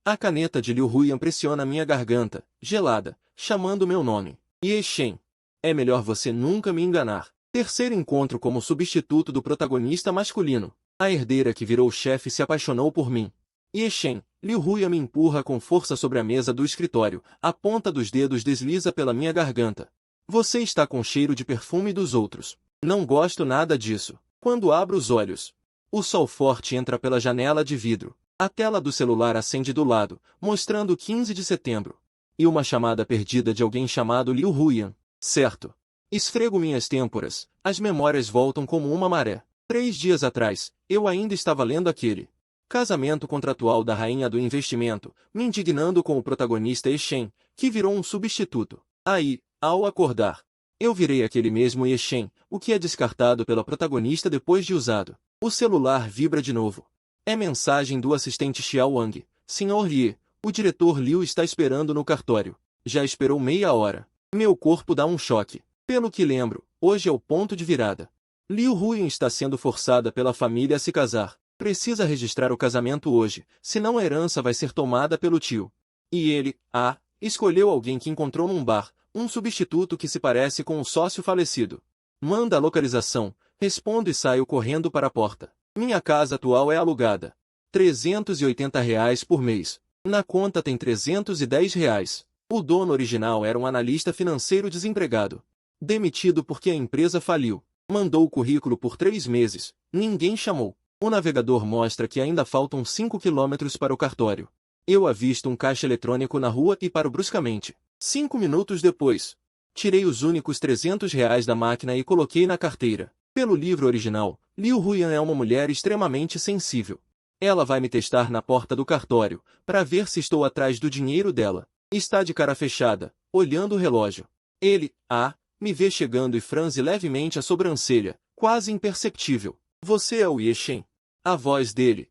A caneta de Liu Huyan pressiona minha garganta, gelada, chamando meu nome. Ye Shen. É melhor você nunca me enganar. Terceiro encontro como substituto do protagonista masculino. A herdeira que virou chefe se apaixonou por mim. Ye Shen. Liu Huyan me empurra com força sobre a mesa do escritório. A ponta dos dedos desliza pela minha garganta. Você está com cheiro de perfume dos outros. Não gosto nada disso. Quando abro os olhos, o sol forte entra pela janela de vidro. A tela do celular acende do lado, mostrando 15 de setembro. E uma chamada perdida de alguém chamado Liu Huyan. Certo. Esfrego minhas têmporas. As memórias voltam como uma maré. 3 dias atrás, eu ainda estava lendo aquele casamento contratual da rainha do investimento, me indignando com o protagonista Ye Shen, que virou um substituto. Aí, ao acordar, eu virei aquele mesmo Ye Shen, o que é descartado pela protagonista depois de usado. O celular vibra de novo. É mensagem do assistente Xiao Wang. Senhor Li, o diretor Liu está esperando no cartório. Já esperou meia hora. Meu corpo dá um choque. Pelo que lembro, hoje é o ponto de virada. Liu Huyan está sendo forçada pela família a se casar. Precisa registrar o casamento hoje, senão a herança vai ser tomada pelo tio. E ele, escolheu alguém que encontrou num bar, um substituto que se parece com o sócio falecido. Manda a localização, respondo e saio correndo para a porta. Minha casa atual é alugada. R$ 380 por mês. Na conta tem R$ 310. O dono original era um analista financeiro desempregado. Demitido porque a empresa faliu. Mandou o currículo por 3 meses. Ninguém chamou. O navegador mostra que ainda faltam 5 quilômetros para o cartório. Eu avisto um caixa eletrônico na rua e paro bruscamente. 5 minutos depois, tirei os únicos R$ 300 da máquina e coloquei na carteira. Pelo livro original, Liu Huyan é uma mulher extremamente sensível. Ela vai me testar na porta do cartório, para ver se estou atrás do dinheiro dela. Está de cara fechada, olhando o relógio. Ele, me vê chegando e franze levemente a sobrancelha, quase imperceptível. Você é o Ye Shen. A voz dele,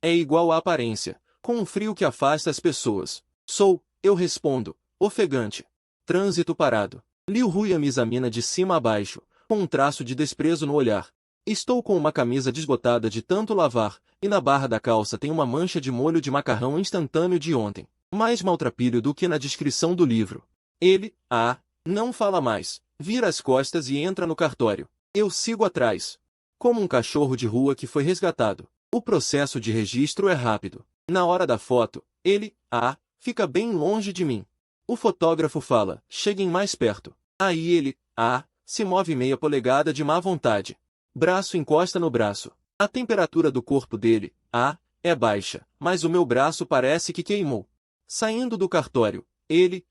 é igual à aparência, com um frio que afasta as pessoas. Sou, eu respondo, ofegante. Trânsito parado. Liu Huyan me examina de cima a baixo, com um traço de desprezo no olhar. Estou com uma camisa desbotada de tanto lavar, e na barra da calça tem uma mancha de molho de macarrão instantâneo de ontem. Mais maltrapilho do que na descrição do livro. Ele, não fala mais, vira as costas e entra no cartório. Eu sigo atrás. Como um cachorro de rua que foi resgatado. O processo de registro é rápido. Na hora da foto, ele, fica bem longe de mim. O fotógrafo fala, cheguem mais perto. Aí ele, se move meia polegada de má vontade. Braço encosta no braço. A temperatura do corpo dele, é baixa, mas o meu braço parece que queimou. Saindo do cartório, ele,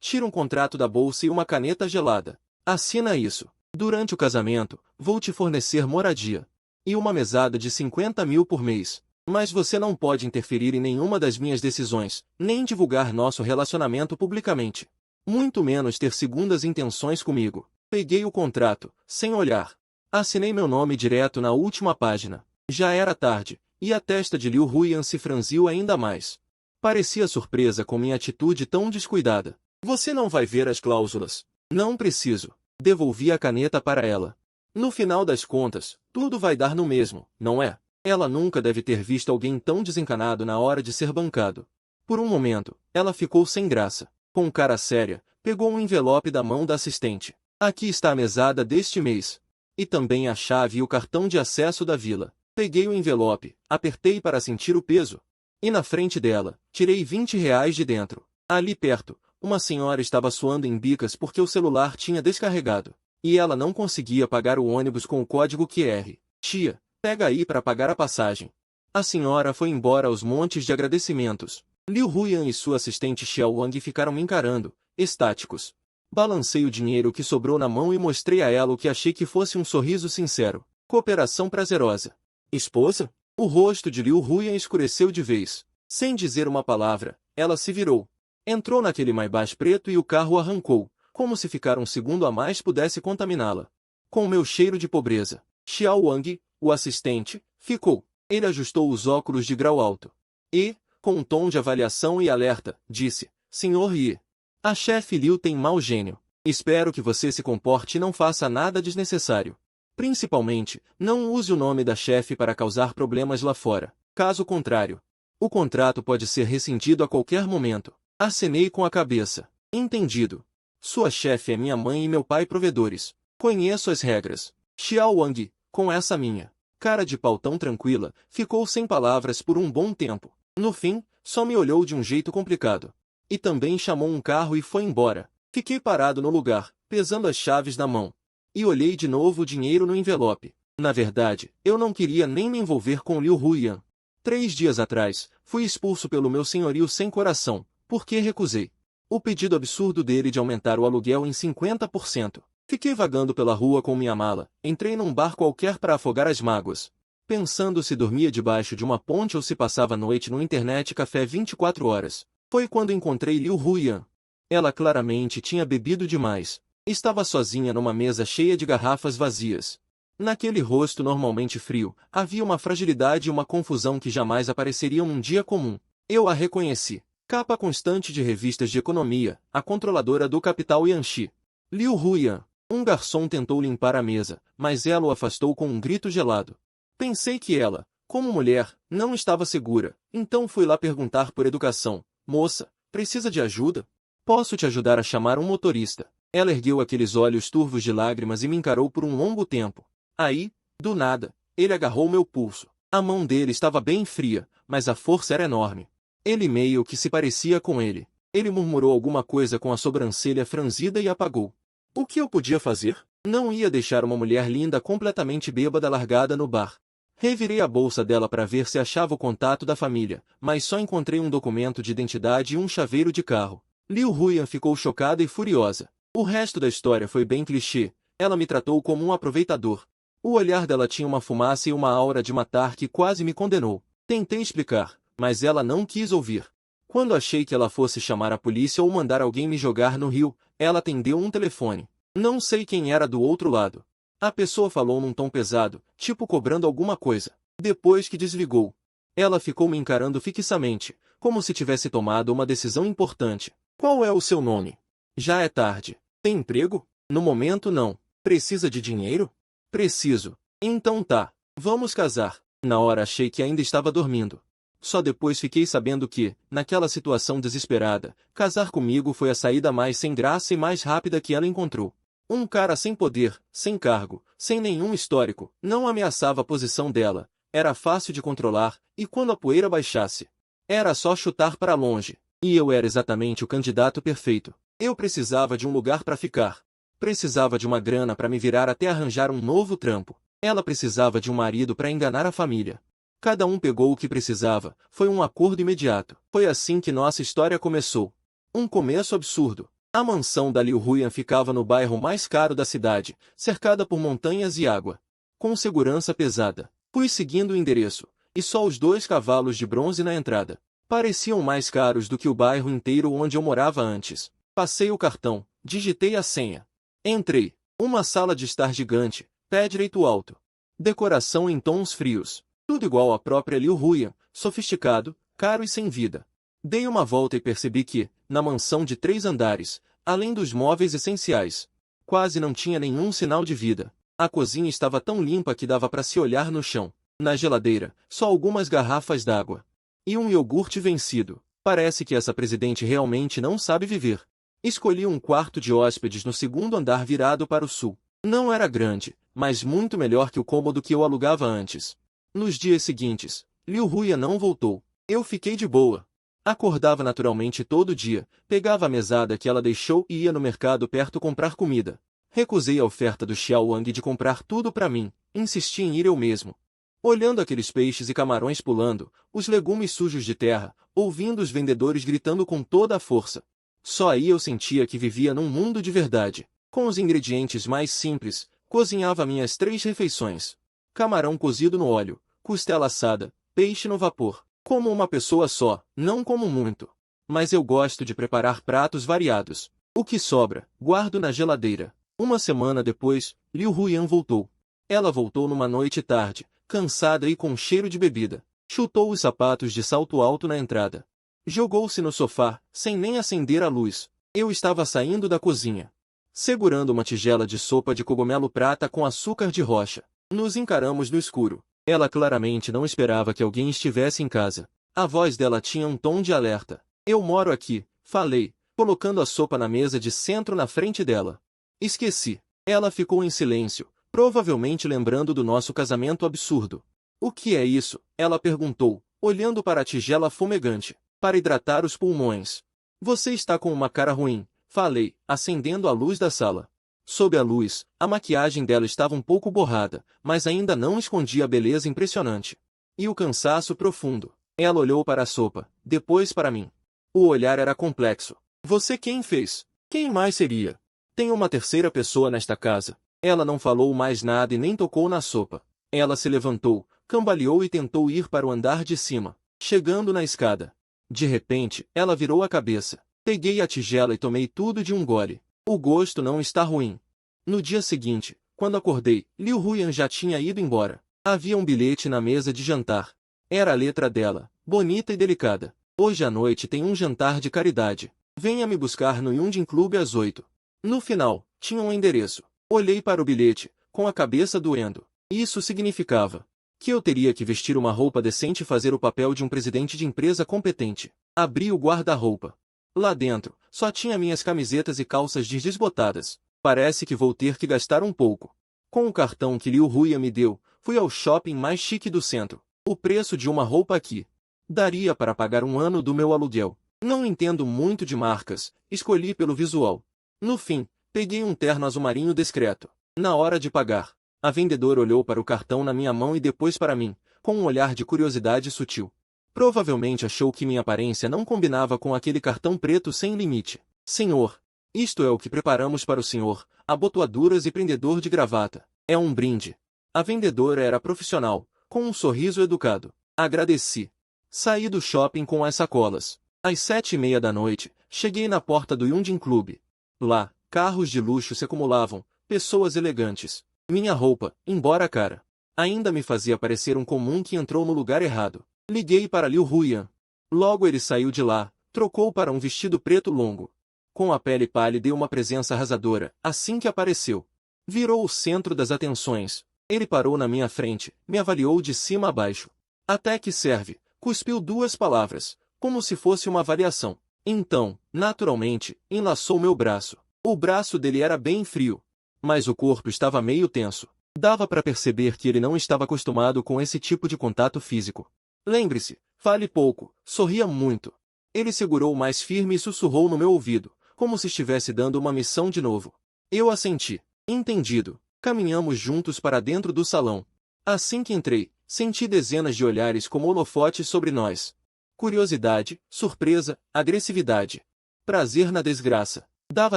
tira um contrato da bolsa e uma caneta gelada. Assina isso. Durante o casamento, vou te fornecer moradia. E uma mesada de 50 mil por mês. Mas você não pode interferir em nenhuma das minhas decisões, nem divulgar nosso relacionamento publicamente. Muito menos ter segundas intenções comigo. Peguei o contrato, sem olhar. Assinei meu nome direto na última página. Já era tarde, e a testa de Liu Huyan se franziu ainda mais. Parecia surpresa com minha atitude tão descuidada. Você não vai ver as cláusulas. Não preciso. Devolvi a caneta para ela. No final das contas, tudo vai dar no mesmo, não é? Ela nunca deve ter visto alguém tão desencanado na hora de ser bancado. Por um momento, ela ficou sem graça. Com cara séria, pegou um envelope da mão da assistente. Aqui está a mesada deste mês. E também a chave e o cartão de acesso da vila. Peguei o envelope, apertei para sentir o peso. E na frente dela, tirei R$ 20 de dentro. Ali perto, uma senhora estava suando em bicas porque o celular tinha descarregado. E ela não conseguia pagar o ônibus com o código QR. Tia, pega aí para pagar a passagem. A senhora foi embora aos montes de agradecimentos. Liu Huyan e sua assistente Xiao Wang ficaram me encarando, estáticos. Balancei o dinheiro que sobrou na mão e mostrei a ela o que achei que fosse um sorriso sincero. Cooperação prazerosa. Esposa? O rosto de Liu Huyan escureceu de vez. Sem dizer uma palavra, ela se virou. Entrou naquele Maybach preto e o carro arrancou, como se ficar um segundo a mais pudesse contaminá-la. Com o meu cheiro de pobreza. Xiao Wang, o assistente, ficou. Ele ajustou os óculos de grau alto. E, com um tom de avaliação e alerta, disse, Senhor Yi, a chefe Liu tem mau gênio. Espero que você se comporte e não faça nada desnecessário. Principalmente, não use o nome da chefe para causar problemas lá fora. Caso contrário, O contrato pode ser rescindido a qualquer momento. Acenei com a cabeça. Entendido. Sua chefe é minha mãe e meu pai provedores. Conheço as regras. Xiao Wang, com essa minha cara de pau tão tranquila, ficou sem palavras por um bom tempo. No fim, só me olhou de um jeito complicado. E também chamou um carro e foi embora. Fiquei parado no lugar, pesando as chaves na mão. E olhei de novo o dinheiro no envelope. Na verdade, eu não queria nem me envolver com Liu Huyan. 3 dias atrás, fui expulso pelo meu senhorio sem coração, porque recusei o pedido absurdo dele de aumentar o aluguel em 50%. Fiquei vagando pela rua com minha mala, entrei num bar qualquer para afogar as mágoas. Pensando se dormia debaixo de uma ponte ou se passava a noite no internet café 24 horas. Foi quando encontrei Liu Huyan. Ela claramente tinha bebido demais. Estava sozinha numa mesa cheia de garrafas vazias. Naquele rosto normalmente frio, havia uma fragilidade e uma confusão que jamais apareceriam num dia comum. Eu a reconheci. Capa constante de revistas de economia, a controladora do capital Yanxi. Liu Huyan. Um garçom tentou limpar a mesa, mas ela o afastou com um grito gelado. Pensei que ela, como mulher, não estava segura, então fui lá perguntar por educação. Moça, precisa de ajuda? Posso te ajudar a chamar um motorista. Ela ergueu aqueles olhos turvos de lágrimas e me encarou por um longo tempo. Aí, do nada, ele agarrou meu pulso. A mão dele estava bem fria, mas a força era enorme. Ele meio que se parecia com ele. Ele murmurou alguma coisa com a sobrancelha franzida e apagou. O que eu podia fazer? Não ia deixar uma mulher linda completamente bêbada largada no bar. Revirei a bolsa dela para ver se achava o contato da família, mas só encontrei um documento de identidade e um chaveiro de carro. Liu Huyan ficou chocada e furiosa. O resto da história foi bem clichê. Ela me tratou como um aproveitador. O olhar dela tinha uma fumaça e uma aura de matar que quase me condenou. Tentei explicar, mas ela não quis ouvir. Quando achei que ela fosse chamar a polícia ou mandar alguém me jogar no rio, ela atendeu um telefone. Não sei quem era do outro lado. A pessoa falou num tom pesado, tipo cobrando alguma coisa. Depois que desligou, ela ficou me encarando fixamente, como se tivesse tomado uma decisão importante. Qual é o seu nome? Já é tarde. Tem emprego? No momento não. Precisa de dinheiro? Preciso. Então tá. Vamos casar. Na hora achei que ainda estava dormindo. Só depois fiquei sabendo que, naquela situação desesperada, casar comigo foi a saída mais sem graça e mais rápida que ela encontrou. Um cara sem poder, sem cargo, sem nenhum histórico, não ameaçava a posição dela, era fácil de controlar, e quando a poeira baixasse, era só chutar para longe. E eu era exatamente o candidato perfeito. Eu precisava de um lugar para ficar. Precisava de uma grana para me virar até arranjar um novo trampo. Ela precisava de um marido para enganar a família. Cada um pegou o que precisava, foi um acordo imediato. Foi assim que nossa história começou. Um começo absurdo. A mansão da Liu Huyan ficava no bairro mais caro da cidade, cercada por montanhas e água. Com segurança pesada. Fui seguindo o endereço, e só os 2 cavalos de bronze na entrada. Pareciam mais caros do que o bairro inteiro onde eu morava antes. Passei o cartão, digitei a senha. Entrei. Uma sala de estar gigante, pé direito alto. Decoração em tons frios. Tudo igual à própria Liu Huyan, sofisticado, caro e sem vida. Dei uma volta e percebi que, na mansão de 3 andares, além dos móveis essenciais, quase não tinha nenhum sinal de vida. A cozinha estava tão limpa que dava para se olhar no chão. Na geladeira, só algumas garrafas d'água. E um iogurte vencido. Parece que essa presidente realmente não sabe viver. Escolhi um quarto de hóspedes no 2º andar virado para o sul. Não era grande, mas muito melhor que o cômodo que eu alugava antes. Nos dias seguintes, Liu Huyan não voltou. Eu fiquei de boa. Acordava naturalmente todo dia, pegava a mesada que ela deixou e ia no mercado perto comprar comida. Recusei a oferta do Xiao Wang de comprar tudo para mim, insisti em ir eu mesmo. Olhando aqueles peixes e camarões pulando, os legumes sujos de terra, ouvindo os vendedores gritando com toda a força. Só aí eu sentia que vivia num mundo de verdade. Com os ingredientes mais simples, cozinhava minhas 3 refeições. Camarão cozido no óleo, costela assada, peixe no vapor. Como uma pessoa só, não como muito. Mas eu gosto de preparar pratos variados. O que sobra, guardo na geladeira. Uma semana depois, Liu Huyan voltou. Ela voltou numa noite tarde, cansada e com cheiro de bebida. Chutou os sapatos de salto alto na entrada. Jogou-se no sofá, sem nem acender a luz. Eu estava saindo da cozinha, segurando uma tigela de sopa de cogumelo prata com açúcar de rocha. Nos encaramos no escuro. Ela claramente não esperava que alguém estivesse em casa. A voz dela tinha um tom de alerta. Eu moro aqui, falei, colocando a sopa na mesa de centro na frente dela. Esqueci. Ela ficou em silêncio, provavelmente lembrando do nosso casamento absurdo. O que é isso? Ela perguntou, olhando para a tigela fumegante. Para hidratar os pulmões. Você está com uma cara ruim, falei, acendendo a luz da sala. Sob a luz, a maquiagem dela estava um pouco borrada, mas ainda não escondia a beleza impressionante. E o cansaço profundo. Ela olhou para a sopa, depois para mim. O olhar era complexo. Você quem fez? Quem mais seria? Tem uma terceira pessoa nesta casa. Ela não falou mais nada e nem tocou na sopa. Ela se levantou, cambaleou e tentou ir para o andar de cima, chegando na escada. De repente, ela virou a cabeça. Peguei a tigela e tomei tudo de um gole. O gosto não está ruim. No dia seguinte, quando acordei, Liu Huyan já tinha ido embora. Havia um bilhete na mesa de jantar. Era a letra dela, bonita e delicada. Hoje à noite tem um jantar de caridade. Venha me buscar no Yunjin Club às 8. No final, tinha um endereço. Olhei para o bilhete, com a cabeça doendo. Isso significava que eu teria que vestir uma roupa decente e fazer o papel de um presidente de empresa competente. Abri o guarda-roupa. Lá dentro, só tinha minhas camisetas e calças jeans desbotadas. Parece que vou ter que gastar um pouco. Com o cartão que Liu Huyan me deu, fui ao shopping mais chique do centro. O preço de uma roupa aqui daria para pagar um ano do meu aluguel. Não entendo muito de marcas, escolhi pelo visual. No fim, peguei um terno azul marinho discreto. Na hora de pagar, a vendedora olhou para o cartão na minha mão e depois para mim, com um olhar de curiosidade sutil. Provavelmente achou que minha aparência não combinava com aquele cartão preto sem limite. Senhor, isto é o que preparamos para o senhor, abotoaduras e prendedor de gravata. É um brinde. A vendedora era profissional, com um sorriso educado. Agradeci. Saí do shopping com as sacolas. Às 7:30 da noite, cheguei na porta do Yunjin Club. Lá, carros de luxo se acumulavam, pessoas elegantes. Minha roupa, embora cara, ainda me fazia parecer um comum que entrou no lugar errado. Liguei para Liu Huyan. Logo ele saiu de lá, trocou para um vestido preto longo. Com a pele pálida e uma presença arrasadora, assim que apareceu. Virou o centro das atenções. Ele parou na minha frente, me avaliou de cima a baixo. Até que serve, cuspiu 2 palavras, como se fosse uma avaliação. Então, naturalmente, enlaçou meu braço. O braço dele era bem frio, mas o corpo estava meio tenso. Dava para perceber que ele não estava acostumado com esse tipo de contato físico. Lembre-se, fale pouco, sorria muito. Ele segurou mais firme e sussurrou no meu ouvido, como se estivesse dando uma missão de novo. Eu assenti. Entendido. Caminhamos juntos para dentro do salão. Assim que entrei, senti dezenas de olhares como holofotes sobre nós. Curiosidade, surpresa, agressividade. Prazer na desgraça. Dava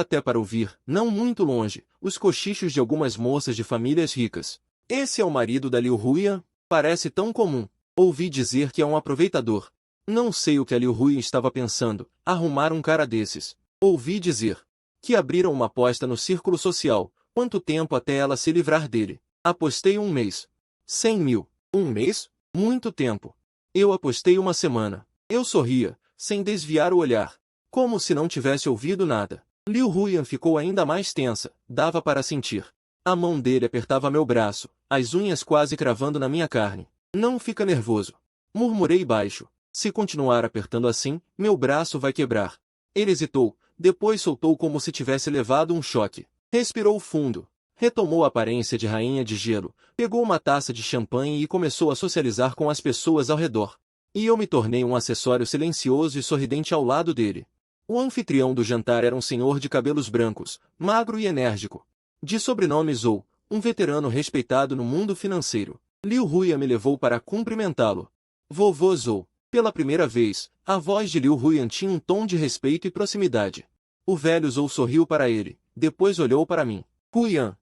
até para ouvir, não muito longe, os cochichos de algumas moças de famílias ricas. Esse é o marido da Liu Huyan? Parece tão comum. Ouvi dizer que é um aproveitador. Não sei o que a Liu Huyan estava pensando, arrumar um cara desses. Ouvi dizer que abriram uma aposta no círculo social. Quanto tempo até ela se livrar dele? Apostei 1 mês. 100 mil. 1 mês? Muito tempo. Eu apostei 1 semana. Eu sorria, sem desviar o olhar, como se não tivesse ouvido nada. Liu Huyan ficou ainda mais tensa, dava para sentir. A mão dele apertava meu braço, as unhas quase cravando na minha carne. Não fica nervoso. Murmurei baixo. Se continuar apertando assim, meu braço vai quebrar. Ele hesitou, depois soltou como se tivesse levado um choque. Respirou fundo. Retomou a aparência de rainha de gelo, pegou uma taça de champanhe e começou a socializar com as pessoas ao redor. E eu me tornei um acessório silencioso e sorridente ao lado dele. O anfitrião do jantar era um senhor de cabelos brancos, magro e enérgico. De sobrenome Zhou, um veterano respeitado no mundo financeiro. Liu Huyan me levou para cumprimentá-lo. Vovô Zhou. Pela primeira vez, a voz de Liu Huyan tinha um tom de respeito e proximidade. O velho Zhou sorriu para ele, depois olhou para mim. Huyan.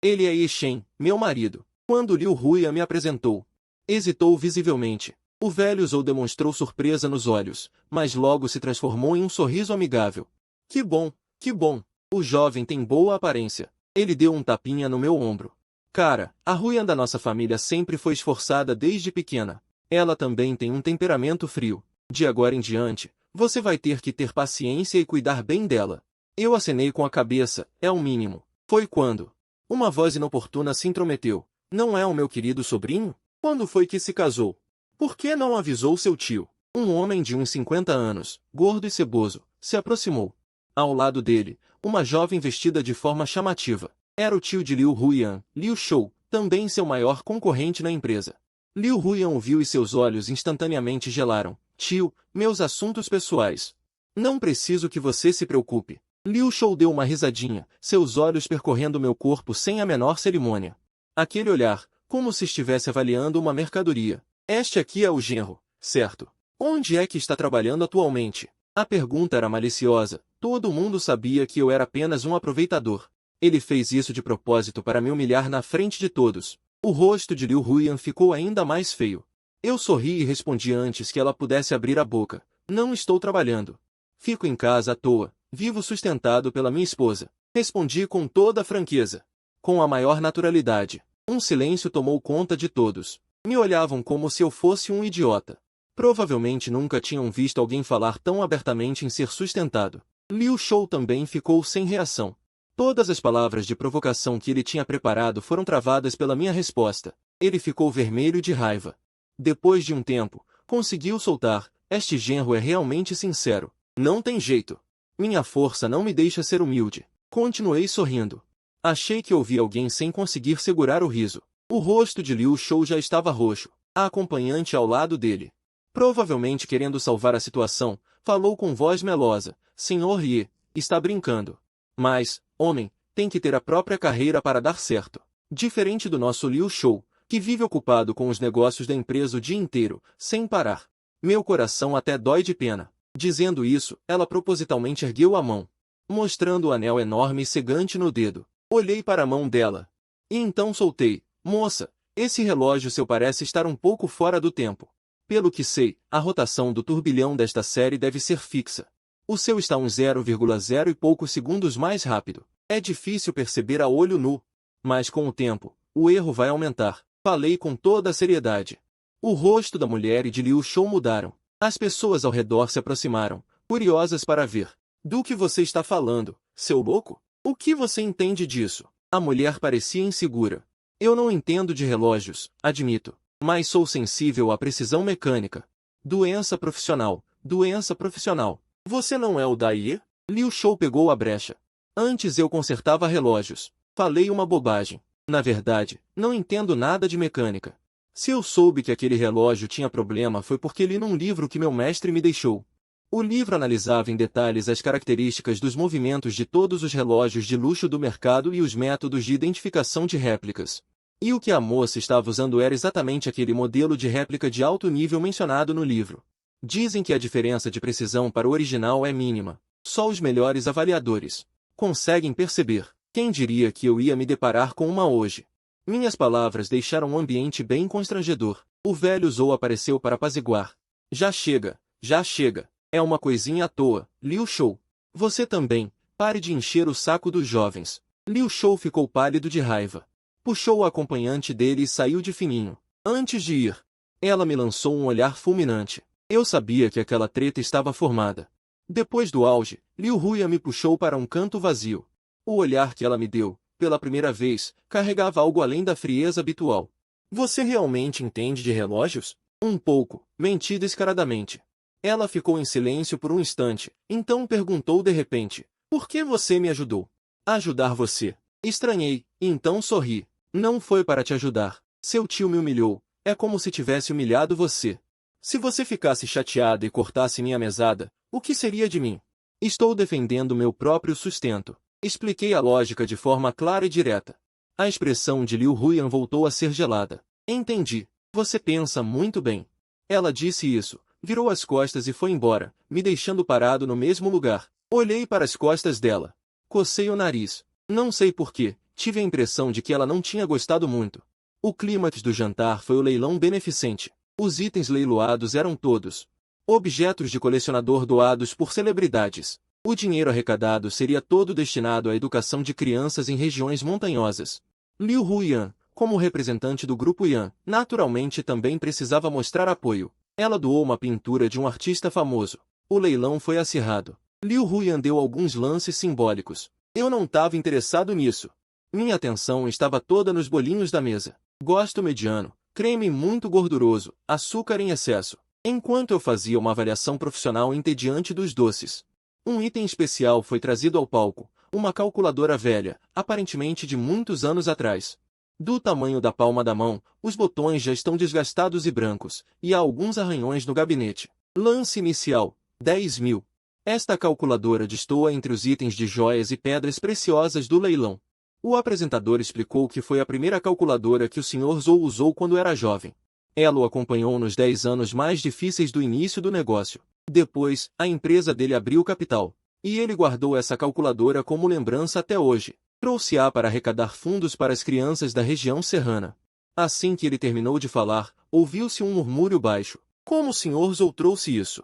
Ele é Yi Shen, meu marido. Quando Liu Huyan me apresentou, hesitou visivelmente. O velho Zhou demonstrou surpresa nos olhos, mas logo se transformou em um sorriso amigável. Que bom, que bom. O jovem tem boa aparência. Ele deu um tapinha no meu ombro. Cara, a Huyan da nossa família sempre foi esforçada desde pequena. Ela também tem um temperamento frio. De agora em diante, você vai ter que ter paciência e cuidar bem dela. Eu acenei com a cabeça, é o mínimo. Foi quando uma voz inoportuna se intrometeu. Não é o meu querido sobrinho? Quando foi que se casou? Por que não avisou seu tio? Um homem de uns 50 anos, gordo e ceboso, se aproximou. Ao lado dele, uma jovem vestida de forma chamativa. Era o tio de Liu Huiyan, Liu Shou, também seu maior concorrente na empresa. Liu Huiyan o viu e seus olhos instantaneamente gelaram. Tio, meus assuntos pessoais. Não preciso que você se preocupe. Liu Shou deu uma risadinha, seus olhos percorrendo meu corpo sem a menor cerimônia. Aquele olhar, como se estivesse avaliando uma mercadoria. Este aqui é o genro, certo? Onde é que está trabalhando atualmente? A pergunta era maliciosa. Todo mundo sabia que eu era apenas um aproveitador. Ele fez isso de propósito para me humilhar na frente de todos. O rosto de Liu Huiyan ficou ainda mais feio. Eu sorri e respondi antes que ela pudesse abrir a boca. Não estou trabalhando. Fico em casa à toa, vivo sustentado pela minha esposa. Respondi com toda a franqueza. Com a maior naturalidade. Um silêncio tomou conta de todos. Me olhavam como se eu fosse um idiota. Provavelmente nunca tinham visto alguém falar tão abertamente em ser sustentado. Liu Shou também ficou sem reação. Todas as palavras de provocação que ele tinha preparado foram travadas pela minha resposta. Ele ficou vermelho de raiva. Depois de um tempo, conseguiu soltar. Este genro é realmente sincero. Não tem jeito. Minha força não me deixa ser humilde. Continuei sorrindo. Achei que ouvi alguém sem conseguir segurar o riso. O rosto de Liu Shou já estava roxo. A acompanhante ao lado dele, provavelmente querendo salvar a situação, falou com voz melosa. Senhor Ye, está brincando. Mas, homem, tem que ter a própria carreira para dar certo. Diferente do nosso Liu Shou, que vive ocupado com os negócios da empresa o dia inteiro, sem parar. Meu coração até dói de pena. Dizendo isso, ela propositalmente ergueu a mão, mostrando o anel enorme e cegante no dedo. Olhei para a mão dela. E então soltei. Moça, esse relógio seu parece estar um pouco fora do tempo. Pelo que sei, a rotação do turbilhão desta série deve ser fixa. O seu está uns 0,0 e poucos segundos mais rápido. É difícil perceber a olho nu. Mas com o tempo, o erro vai aumentar. Falei com toda a seriedade. O rosto da mulher e de Liu Shou mudaram. As pessoas ao redor se aproximaram, curiosas para ver. Do que você está falando, seu louco? O que você entende disso? A mulher parecia insegura. Eu não entendo de relógios, admito. Mas sou sensível à precisão mecânica. Doença profissional, doença profissional. Você não é o Daiye? Liu Shou pegou a brecha. Antes eu consertava relógios. Falei uma bobagem. Na verdade, não entendo nada de mecânica. Se eu soube que aquele relógio tinha problema foi porque li num livro que meu mestre me deixou. O livro analisava em detalhes as características dos movimentos de todos os relógios de luxo do mercado e os métodos de identificação de réplicas. E o que a moça estava usando era exatamente aquele modelo de réplica de alto nível mencionado no livro. Dizem que a diferença de precisão para o original é mínima. Só os melhores avaliadores conseguem perceber. Quem diria que eu ia me deparar com uma hoje? Minhas palavras deixaram o ambiente bem constrangedor. O velho Zhou apareceu para apaziguar. Já chega, já chega. É uma coisinha à toa, Liu Shou. Você também, pare de encher o saco dos jovens. Liu Shou ficou pálido de raiva. Puxou o acompanhante dele e saiu de fininho. Antes de ir, ela me lançou um olhar fulminante. Eu sabia que aquela treta estava formada. Depois do auge, Liu Huiyan me puxou para um canto vazio. O olhar que ela me deu, pela primeira vez, carregava algo além da frieza habitual. Você realmente entende de relógios? Um pouco, menti descaradamente. Ela ficou em silêncio por um instante, então perguntou de repente, por que você me ajudou? Ajudar você? Estranhei, e então sorri. Não foi para te ajudar. Seu tio me humilhou, é como se tivesse humilhado você. Se você ficasse chateada e cortasse minha mesada, o que seria de mim? Estou defendendo meu próprio sustento. Expliquei a lógica de forma clara e direta. A expressão de Liu Huiyan voltou a ser gelada. Entendi. Você pensa muito bem. Ela disse isso, virou as costas e foi embora, me deixando parado no mesmo lugar. Olhei para as costas dela. Cocei o nariz. Não sei porquê, tive a impressão de que ela não tinha gostado muito. O clímax do jantar foi o leilão beneficente. Os itens leiloados eram todos objetos de colecionador doados por celebridades. O dinheiro arrecadado seria todo destinado à educação de crianças em regiões montanhosas. Liu Huiyan, como representante do grupo Yan, naturalmente também precisava mostrar apoio. Ela doou uma pintura de um artista famoso. O leilão foi acirrado. Liu Huiyan deu alguns lances simbólicos. Eu não estava interessado nisso. Minha atenção estava toda nos bolinhos da mesa. Gosto mediano, creme muito gorduroso, açúcar em excesso. Enquanto eu fazia uma avaliação profissional entediante dos doces, um item especial foi trazido ao palco, uma calculadora velha, aparentemente de muitos anos atrás. Do tamanho da palma da mão, os botões já estão desgastados e brancos, e há alguns arranhões no gabinete. Lance inicial, 10.000. Esta calculadora destoa entre os itens de joias e pedras preciosas do leilão. O apresentador explicou que foi a primeira calculadora que o Sr. Zhou usou quando era jovem. Ela o acompanhou nos 10 anos mais difíceis do início do negócio. Depois, a empresa dele abriu capital. E ele guardou essa calculadora como lembrança até hoje. Trouxe-a para arrecadar fundos para as crianças da região serrana. Assim que ele terminou de falar, ouviu-se um murmúrio baixo. Como o Sr. Zhou trouxe isso?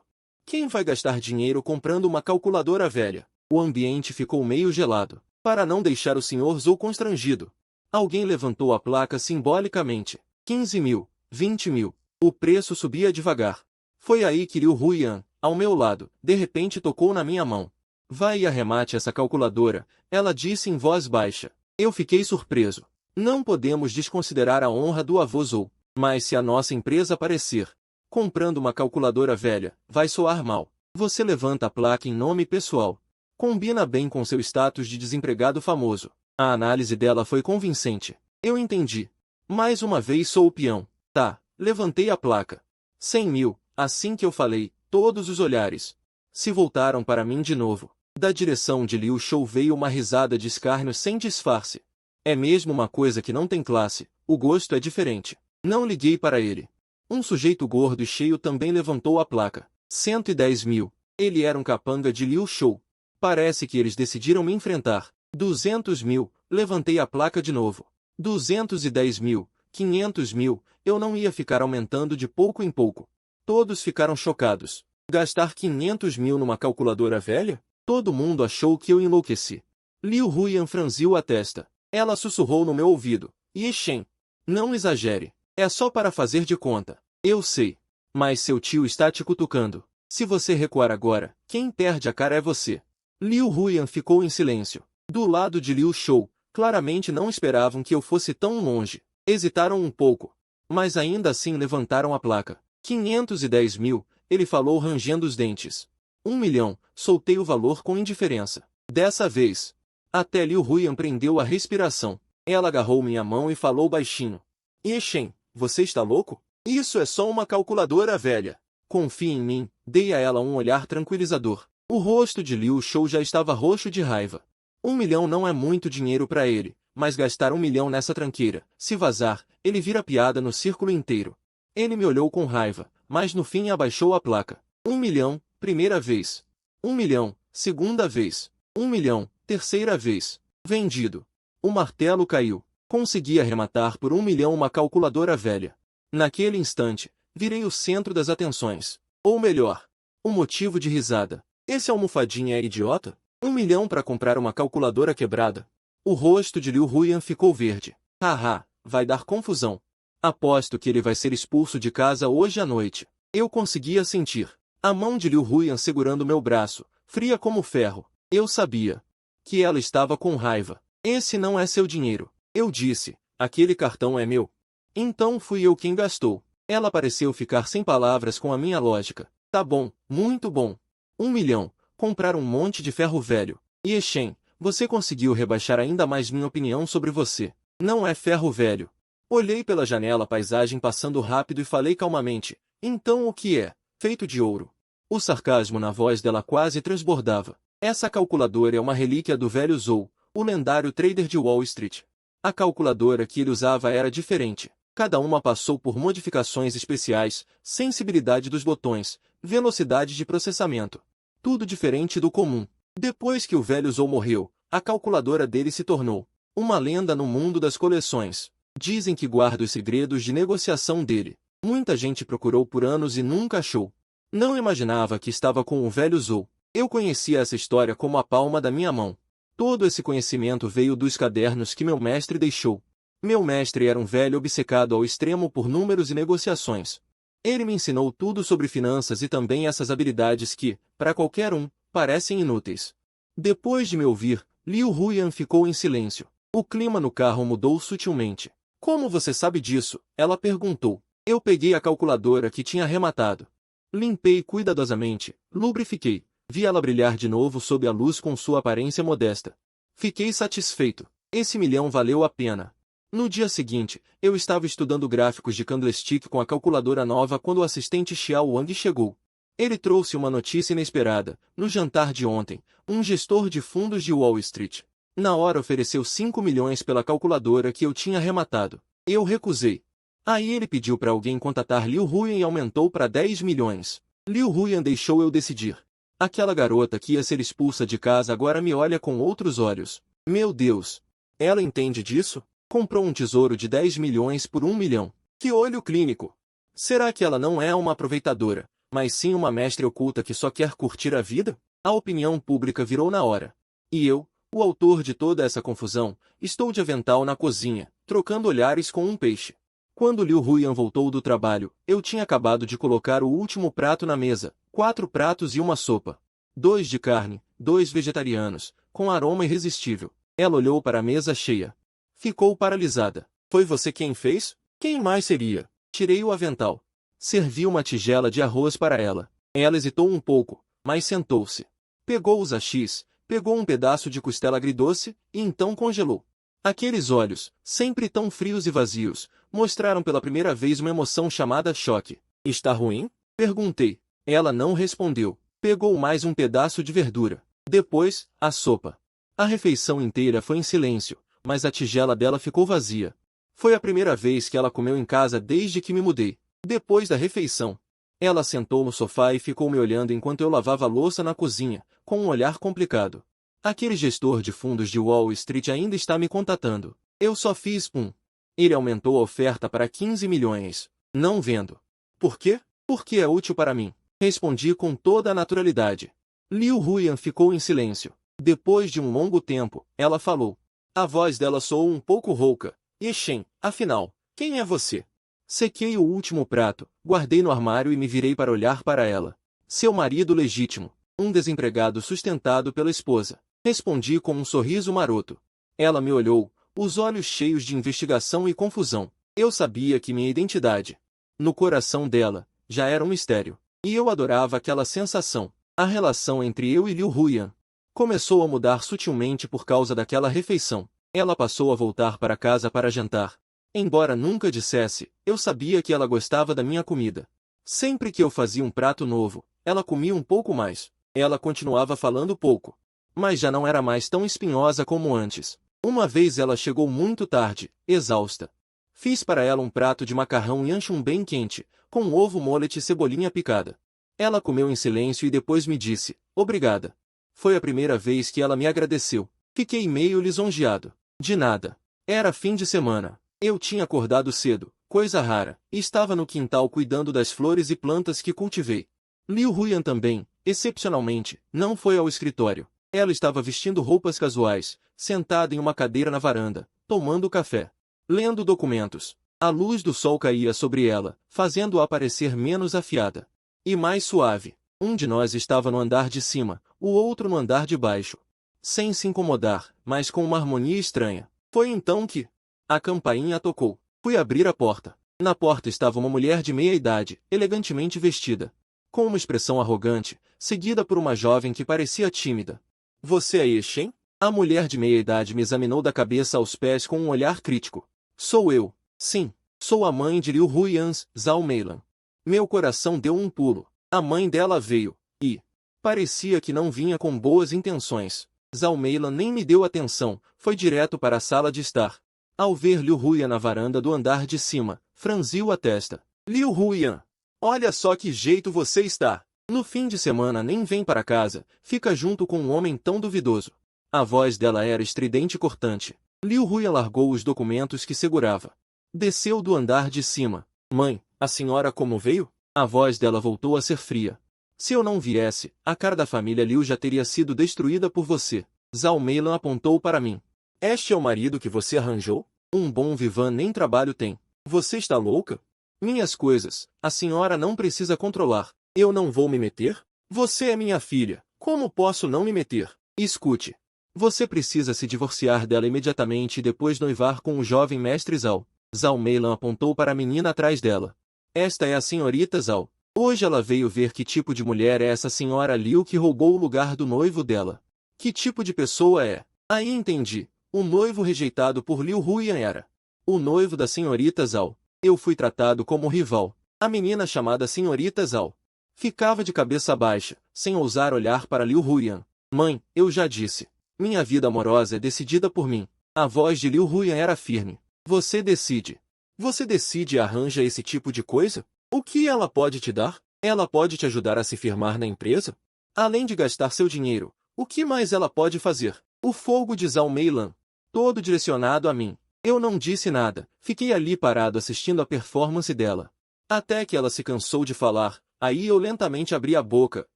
Quem vai gastar dinheiro comprando uma calculadora velha? O ambiente ficou meio gelado. Para não deixar o Sr. Zhou constrangido, alguém levantou a placa simbolicamente. 15.000, 20.000. O preço subia devagar. Foi aí que Liu Huiyan, ao meu lado, de repente tocou na minha mão. Vai e arremate essa calculadora, ela disse em voz baixa. Eu fiquei surpreso. Não podemos desconsiderar a honra do avô Zhou, mas se a nossa empresa aparecer comprando uma calculadora velha, vai soar mal. Você levanta a placa em nome pessoal. Combina bem com seu status de desempregado famoso. A análise dela foi convincente. Eu entendi. Mais uma vez sou o peão. Tá, levantei a placa. 100.000, assim que eu falei, todos os olhares se voltaram para mim de novo. Da direção de Liu Shou veio uma risada de escárnio sem disfarce. É mesmo uma coisa que não tem classe, o gosto é diferente. Não liguei para ele. Um sujeito gordo e cheio também levantou a placa. 110.000. Ele era um capanga de Liu Shou. Parece que eles decidiram me enfrentar. 200.000. Levantei a placa de novo. 210.000. 500.000. Eu não ia ficar aumentando de pouco em pouco. Todos ficaram chocados. Gastar 500.000 numa calculadora velha? Todo mundo achou que eu enlouqueci. Liu Huiyan franziu a testa. Ela sussurrou no meu ouvido. Yishen, não exagere. É só para fazer de conta. Eu sei. Mas seu tio está te cutucando. Se você recuar agora, quem perde a cara é você. Liu Huiyan ficou em silêncio. Do lado de Liu Shou, claramente não esperavam que eu fosse tão longe. Hesitaram um pouco. Mas ainda assim levantaram a placa. 510.000, ele falou rangendo os dentes. 1 milhão, soltei o valor com indiferença. Dessa vez, até Liu Huiyan prendeu a respiração. Ela agarrou minha mão e falou baixinho. Yishen, você está louco? Isso é só uma calculadora velha. Confie em mim, dei a ela um olhar tranquilizador. O rosto de Liu Shou já estava roxo de raiva. 1 milhão não é muito dinheiro para ele, mas gastar 1 milhão nessa tranqueira, se vazar, ele vira piada no círculo inteiro. Ele me olhou com raiva, mas no fim abaixou a placa. 1 milhão, primeira vez. 1 milhão, segunda vez. 1 milhão, terceira vez. Vendido. O martelo caiu. Consegui arrematar por 1 milhão uma calculadora velha. Naquele instante, virei o centro das atenções. Ou melhor, o motivo de risada. Esse almofadinha é idiota? 1 milhão para comprar uma calculadora quebrada? O rosto de Liu Huiyan ficou verde. Haha, vai dar confusão. Aposto que ele vai ser expulso de casa hoje à noite. Eu conseguia sentir a mão de Liu Huiyan segurando meu braço, fria como ferro. Eu sabia que ela estava com raiva. Esse não é seu dinheiro. Eu disse, aquele cartão é meu. Então fui eu quem gastou. Ela pareceu ficar sem palavras com a minha lógica. Tá bom, muito bom. 1 milhão, comprar um monte de ferro velho. Yishen, você conseguiu rebaixar ainda mais minha opinião sobre você. Não é ferro velho. Olhei pela janela a paisagem passando rápido e falei calmamente. Então o que é? Feito de ouro. O sarcasmo na voz dela quase transbordava. Essa calculadora é uma relíquia do velho Zhou, o lendário trader de Wall Street. A calculadora que ele usava era diferente. Cada uma passou por modificações especiais, sensibilidade dos botões, velocidade de processamento. Tudo diferente do comum. Depois que o velho Zhou morreu, a calculadora dele se tornou uma lenda no mundo das coleções. Dizem que guarda os segredos de negociação dele. Muita gente procurou por anos e nunca achou. Não imaginava que estava com o velho Zhou. Eu conhecia essa história como a palma da minha mão. Todo esse conhecimento veio dos cadernos que meu mestre deixou. Meu mestre era um velho obcecado ao extremo por números e negociações. Ele me ensinou tudo sobre finanças e também essas habilidades que, para qualquer um, parecem inúteis. Depois de me ouvir, Liu Huiyan ficou em silêncio. O clima no carro mudou sutilmente. Como você sabe disso? Ela perguntou. Eu peguei a calculadora que tinha arrematado. Limpei cuidadosamente, lubrifiquei. Vi ela brilhar de novo sob a luz com sua aparência modesta. Fiquei satisfeito. Esse milhão valeu a pena. No dia seguinte, eu estava estudando gráficos de candlestick com a calculadora nova quando o assistente Xiao Wang chegou. Ele trouxe uma notícia inesperada. No jantar de ontem, um gestor de fundos de Wall Street, na hora ofereceu 5 milhões pela calculadora que eu tinha arrematado. Eu recusei. Aí ele pediu para alguém contatar Liu Huyan e aumentou para 10 milhões. Liu Huyan deixou eu decidir. Aquela garota que ia ser expulsa de casa agora me olha com outros olhos. Meu Deus! Ela entende disso? Comprou um tesouro de 10 milhões por 1 milhão. Que olho clínico! Será que ela não é uma aproveitadora, mas sim uma mestre oculta que só quer curtir a vida? A opinião pública virou na hora. E eu, o autor de toda essa confusão, estou de avental na cozinha, trocando olhares com um peixe. Quando Liu Huyan voltou do trabalho, eu tinha acabado de colocar o último prato na mesa, 4 pratos e uma sopa. 2 de carne, 2 vegetarianos, com aroma irresistível. Ela olhou para a mesa cheia. Ficou paralisada. Foi você quem fez? Quem mais seria? Tirei o avental. Servi uma tigela de arroz para ela. Ela hesitou um pouco, mas sentou-se. Pegou os hashis, pegou um pedaço de costela agridoce, e então congelou. Aqueles olhos, sempre tão frios e vazios, mostraram pela primeira vez uma emoção chamada choque. Está ruim? Perguntei. Ela não respondeu. Pegou mais um pedaço de verdura. Depois, a sopa. A refeição inteira foi em silêncio, mas a tigela dela ficou vazia. Foi a primeira vez que ela comeu em casa desde que me mudei. Depois da refeição, ela sentou no sofá e ficou me olhando enquanto eu lavava a louça na cozinha, com um olhar complicado. Aquele gestor de fundos de Wall Street ainda está me contatando. Eu só fiz um. Ele aumentou a oferta para 15 milhões. Não vendo. Por quê? Porque é útil para mim. Respondi com toda a naturalidade. Liu Huyan ficou em silêncio. Depois de um longo tempo, ela falou. A voz dela soou um pouco rouca. Shen, afinal, quem é você? Sequei o último prato, guardei no armário e me virei para olhar para ela. Seu marido legítimo, um desempregado sustentado pela esposa. Respondi com um sorriso maroto. Ela me olhou, os olhos cheios de investigação e confusão. Eu sabia que minha identidade, no coração dela, já era um mistério. E eu adorava aquela sensação. A relação entre eu e Liu Huyan começou a mudar sutilmente por causa daquela refeição. Ela passou a voltar para casa para jantar. Embora nunca dissesse, eu sabia que ela gostava da minha comida. Sempre que eu fazia um prato novo, ela comia um pouco mais. Ela continuava falando pouco, mas já não era mais tão espinhosa como antes. Uma vez ela chegou muito tarde, exausta. Fiz para ela um prato de macarrão e anchum bem quente, com ovo molete e cebolinha picada. Ela comeu em silêncio e depois me disse, obrigada. Foi a primeira vez que ela me agradeceu. Fiquei meio lisonjeado. De nada. Era fim de semana. Eu tinha acordado cedo, coisa rara, e estava no quintal cuidando das flores e plantas que cultivei. Liu Huyan também, excepcionalmente, não foi ao escritório. Ela estava vestindo roupas casuais, sentada em uma cadeira na varanda, tomando café, lendo documentos. A luz do sol caía sobre ela, fazendo-a parecer menos afiada e mais suave. Um de nós estava no andar de cima, o outro no andar de baixo. Sem se incomodar, mas com uma harmonia estranha. Foi então que a campainha tocou. Fui abrir a porta. Na porta estava uma mulher de meia idade, elegantemente vestida, com uma expressão arrogante, seguida por uma jovem que parecia tímida. Você é Shen? A mulher de meia idade me examinou da cabeça aos pés com um olhar crítico. Sou eu. Sim, sou a mãe de Liu Huyan, Zhao Meilan. Meu coração deu um pulo. A mãe dela veio, e parecia que não vinha com boas intenções. Zhao Meilan nem me deu atenção, foi direto para a sala de estar. Ao ver Liu Huyan na varanda do andar de cima, franziu a testa. Liu Huyan, olha só que jeito você está. No fim de semana nem vem para casa, fica junto com um homem tão duvidoso. A voz dela era estridente e cortante. Liu Huyan largou os documentos que segurava. Desceu do andar de cima. Mãe, a senhora como veio? A voz dela voltou a ser fria. Se eu não viesse, a cara da família Liu já teria sido destruída por você. Zhao Meilan apontou para mim. Este é o marido que você arranjou? Um bom vivan nem trabalho tem. Você está louca? Minhas coisas, a senhora não precisa controlar. Eu não vou me meter? Você é minha filha. Como posso não me meter? Escute. Você precisa se divorciar dela imediatamente e depois noivar com o jovem mestre Zhao. Zhao Meilan apontou para a menina atrás dela. Esta é a senhorita Zhao. Hoje ela veio ver que tipo de mulher é essa senhora Liu que roubou o lugar do noivo dela. Que tipo de pessoa é? Aí entendi. O noivo rejeitado por Liu Huyan era o noivo da senhorita Zhao. Eu fui tratado como rival. A menina chamada senhorita Zhao ficava de cabeça baixa, sem ousar olhar para Liu Huyan. Mãe, eu já disse. Minha vida amorosa é decidida por mim. A voz de Liu Huyan era firme. Você decide. Você decide e arranja esse tipo de coisa? O que ela pode te dar? Ela pode te ajudar a se firmar na empresa? Além de gastar seu dinheiro, o que mais ela pode fazer? O fogo de Zhao Meilan, todo direcionado a mim. Eu não disse nada, fiquei ali parado assistindo a performance dela. Até que ela se cansou de falar, aí eu lentamente abri a boca,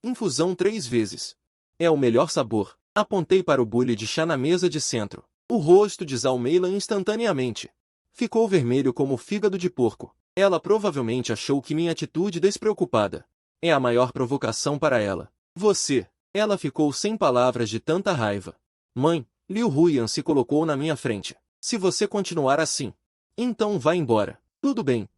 infusão 3 vezes. É o melhor sabor. Apontei para o bule de chá na mesa de centro. O rosto de Zhao Meilan instantaneamente ficou vermelho como fígado de porco. Ela provavelmente achou que minha atitude despreocupada é a maior provocação para ela. Você. Ela ficou sem palavras de tanta raiva. Mãe, Liu Huyan se colocou na minha frente. Se você continuar assim, então vá embora. Tudo bem,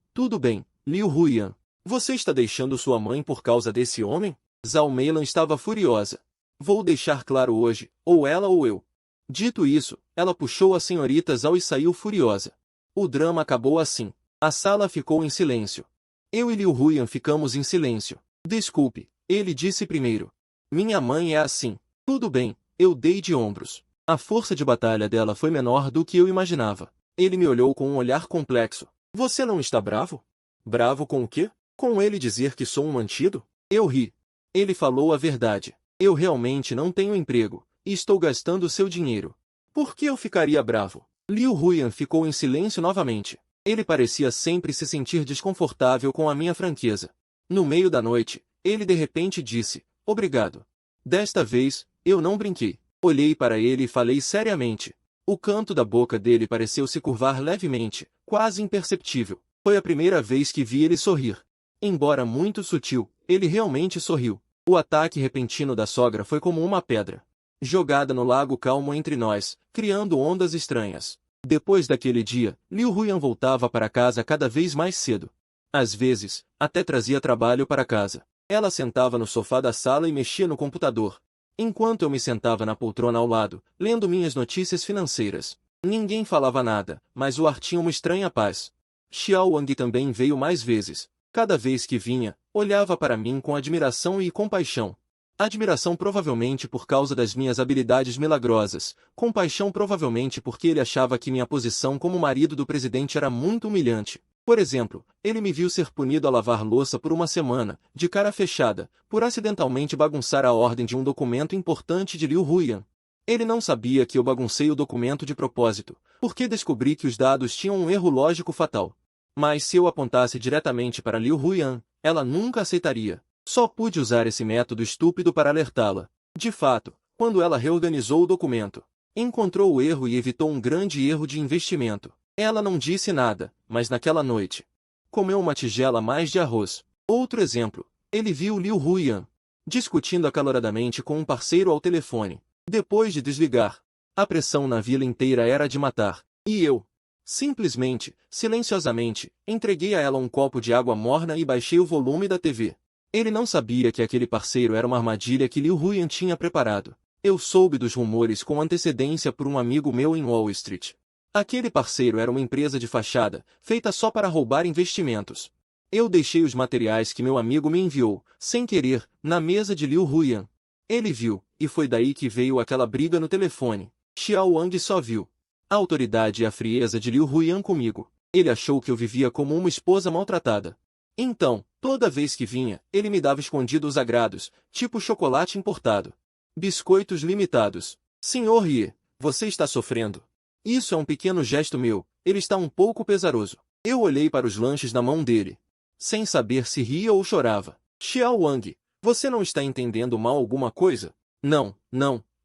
Liu Huyan. Você está deixando sua mãe por causa desse homem? Zhao Meilan estava furiosa. Vou deixar claro hoje, ou ela ou eu. Dito isso, ela puxou a senhorita Zhao e saiu furiosa. O drama acabou assim. A sala ficou em silêncio. Eu e Liu Huyan ficamos em silêncio. Desculpe, ele disse primeiro. Minha mãe é assim. Tudo bem, eu dei de ombros. A força de batalha dela foi menor do que eu imaginava. Ele me olhou com um olhar complexo. Você não está bravo? Bravo com o quê? Com ele dizer que sou um mantido? Eu ri. Ele falou a verdade. Eu realmente não tenho emprego, e estou gastando seu dinheiro. Por que eu ficaria bravo? Liu Huyan ficou em silêncio novamente. Ele parecia sempre se sentir desconfortável com a minha franqueza. No meio da noite, ele de repente disse, obrigado. Desta vez, eu não brinquei. Olhei para ele e falei seriamente. O canto da boca dele pareceu se curvar levemente, quase imperceptível. Foi a primeira vez que vi ele sorrir. Embora muito sutil, ele realmente sorriu. O ataque repentino da sogra foi como uma pedra jogada no lago calmo entre nós, criando ondas estranhas. Depois daquele dia, Liu Huyan voltava para casa cada vez mais cedo. Às vezes, até trazia trabalho para casa. Ela sentava no sofá da sala e mexia no computador, enquanto eu me sentava na poltrona ao lado, lendo minhas notícias financeiras. Ninguém falava nada, mas o ar tinha uma estranha paz. Xiao Wang também veio mais vezes. Cada vez que vinha, olhava para mim com admiração e compaixão. Admiração provavelmente por causa das minhas habilidades milagrosas, compaixão provavelmente porque ele achava que minha posição como marido do presidente era muito humilhante. Por exemplo, ele me viu ser punido a lavar louça por uma semana, de cara fechada, por acidentalmente bagunçar a ordem de um documento importante de Liu Huyan. Ele não sabia que eu baguncei o documento de propósito, porque descobri que os dados tinham um erro lógico fatal. Mas se eu apontasse diretamente para Liu Huyan, ela nunca aceitaria. Só pude usar esse método estúpido para alertá-la. De fato, quando ela reorganizou o documento, encontrou o erro e evitou um grande erro de investimento. Ela não disse nada, mas naquela noite comeu uma tigela a mais de arroz. Outro exemplo, ele viu Liu Huyan discutindo acaloradamente com um parceiro ao telefone. Depois de desligar, a pressão na vila inteira era de matar. E eu, simplesmente, silenciosamente, entreguei a ela um copo de água morna e baixei o volume da TV. Ele não sabia que aquele parceiro era uma armadilha que Liu Huyan tinha preparado. Eu soube dos rumores com antecedência por um amigo meu em Wall Street. Aquele parceiro era uma empresa de fachada, feita só para roubar investimentos. Eu deixei os materiais que meu amigo me enviou, sem querer, na mesa de Liu Huyan. Ele viu, e foi daí que veio aquela briga no telefone. Xiao Wang só viu a autoridade e a frieza de Liu Huyan comigo. Ele achou que eu vivia como uma esposa maltratada. Então, toda vez que vinha, ele me dava escondidos agrados, tipo chocolate importado. Biscoitos limitados. Senhor Ye, você está sofrendo. Isso é um pequeno gesto meu, ele está um pouco pesaroso. Eu olhei para os lanches na mão dele, sem saber se ria ou chorava. Xiao Wang, você não está entendendo mal alguma coisa? Não,